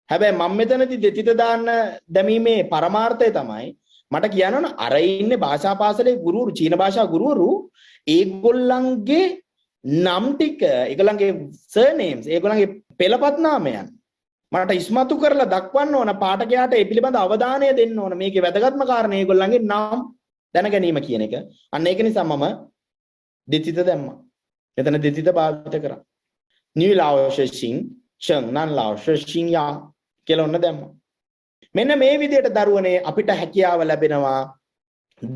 හැබැයි මම මෙතනදී දෙතිත දාන්න දැමීමේ පරමාර්ථය තමයි මට කියන්න ඕන අර ඉන්නේ භාෂා පාසලේ ගුරුවරු චීන භාෂා ගුරුවරු ඒගොල්ලන්ගේ නම් ටික ඒගොල්ලන්ගේ සර්නේම්ස් ඒගොල්ලන්ගේ පෙළපත් නාමයන් මට ඉස්මතු කරලා දක්වන්න ඕන පාඨකයාට ඒ පිළිබඳ අවධානය දෙන්න ඕන මේකේ වැදගත්ම කාරණේ ඒගොල්ලන්ගේ නම් දැන ගැනීම කියන එක. අන්න ඒක නිසා මම දෙතිත දැම්මා. මෙතන දෙතිත භාවිත කරා. 女老师姓郑，男老师姓杨 කියලා ඔන්න දැම්මා. මෙන්න මේ විදිහට දරුවනේ අපිට හැකියාව ලැබෙනවා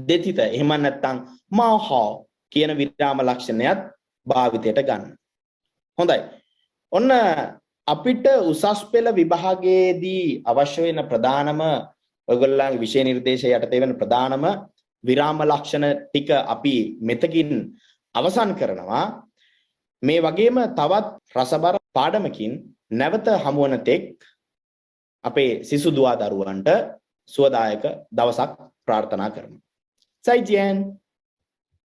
දෙතිත. එහෙම නැත්නම් මාහා කියන විරාම ලක්ෂණයත් භාවිතයට ගන්න. හොඳයි. ඔන්න අපිට උසස් පෙළ විභාගයේදී අවශ්‍ය වෙන ප්‍රධානම ඔයගොල්ලන්ගේ විෂය නිර්දේශය යටතේ වෙන ප්‍රධානම විරාම ලක්ෂණ ටික අපි මෙතකින් අවසන් කරනවා. මේ වගේම තවත් රසබර පාඩමකින් නැවත හමුවන තෙක් අපේ සිසු දුවා දරුවන්ට සුවදායක දවසක් ප්‍රාර්ථනා කරමු. 再见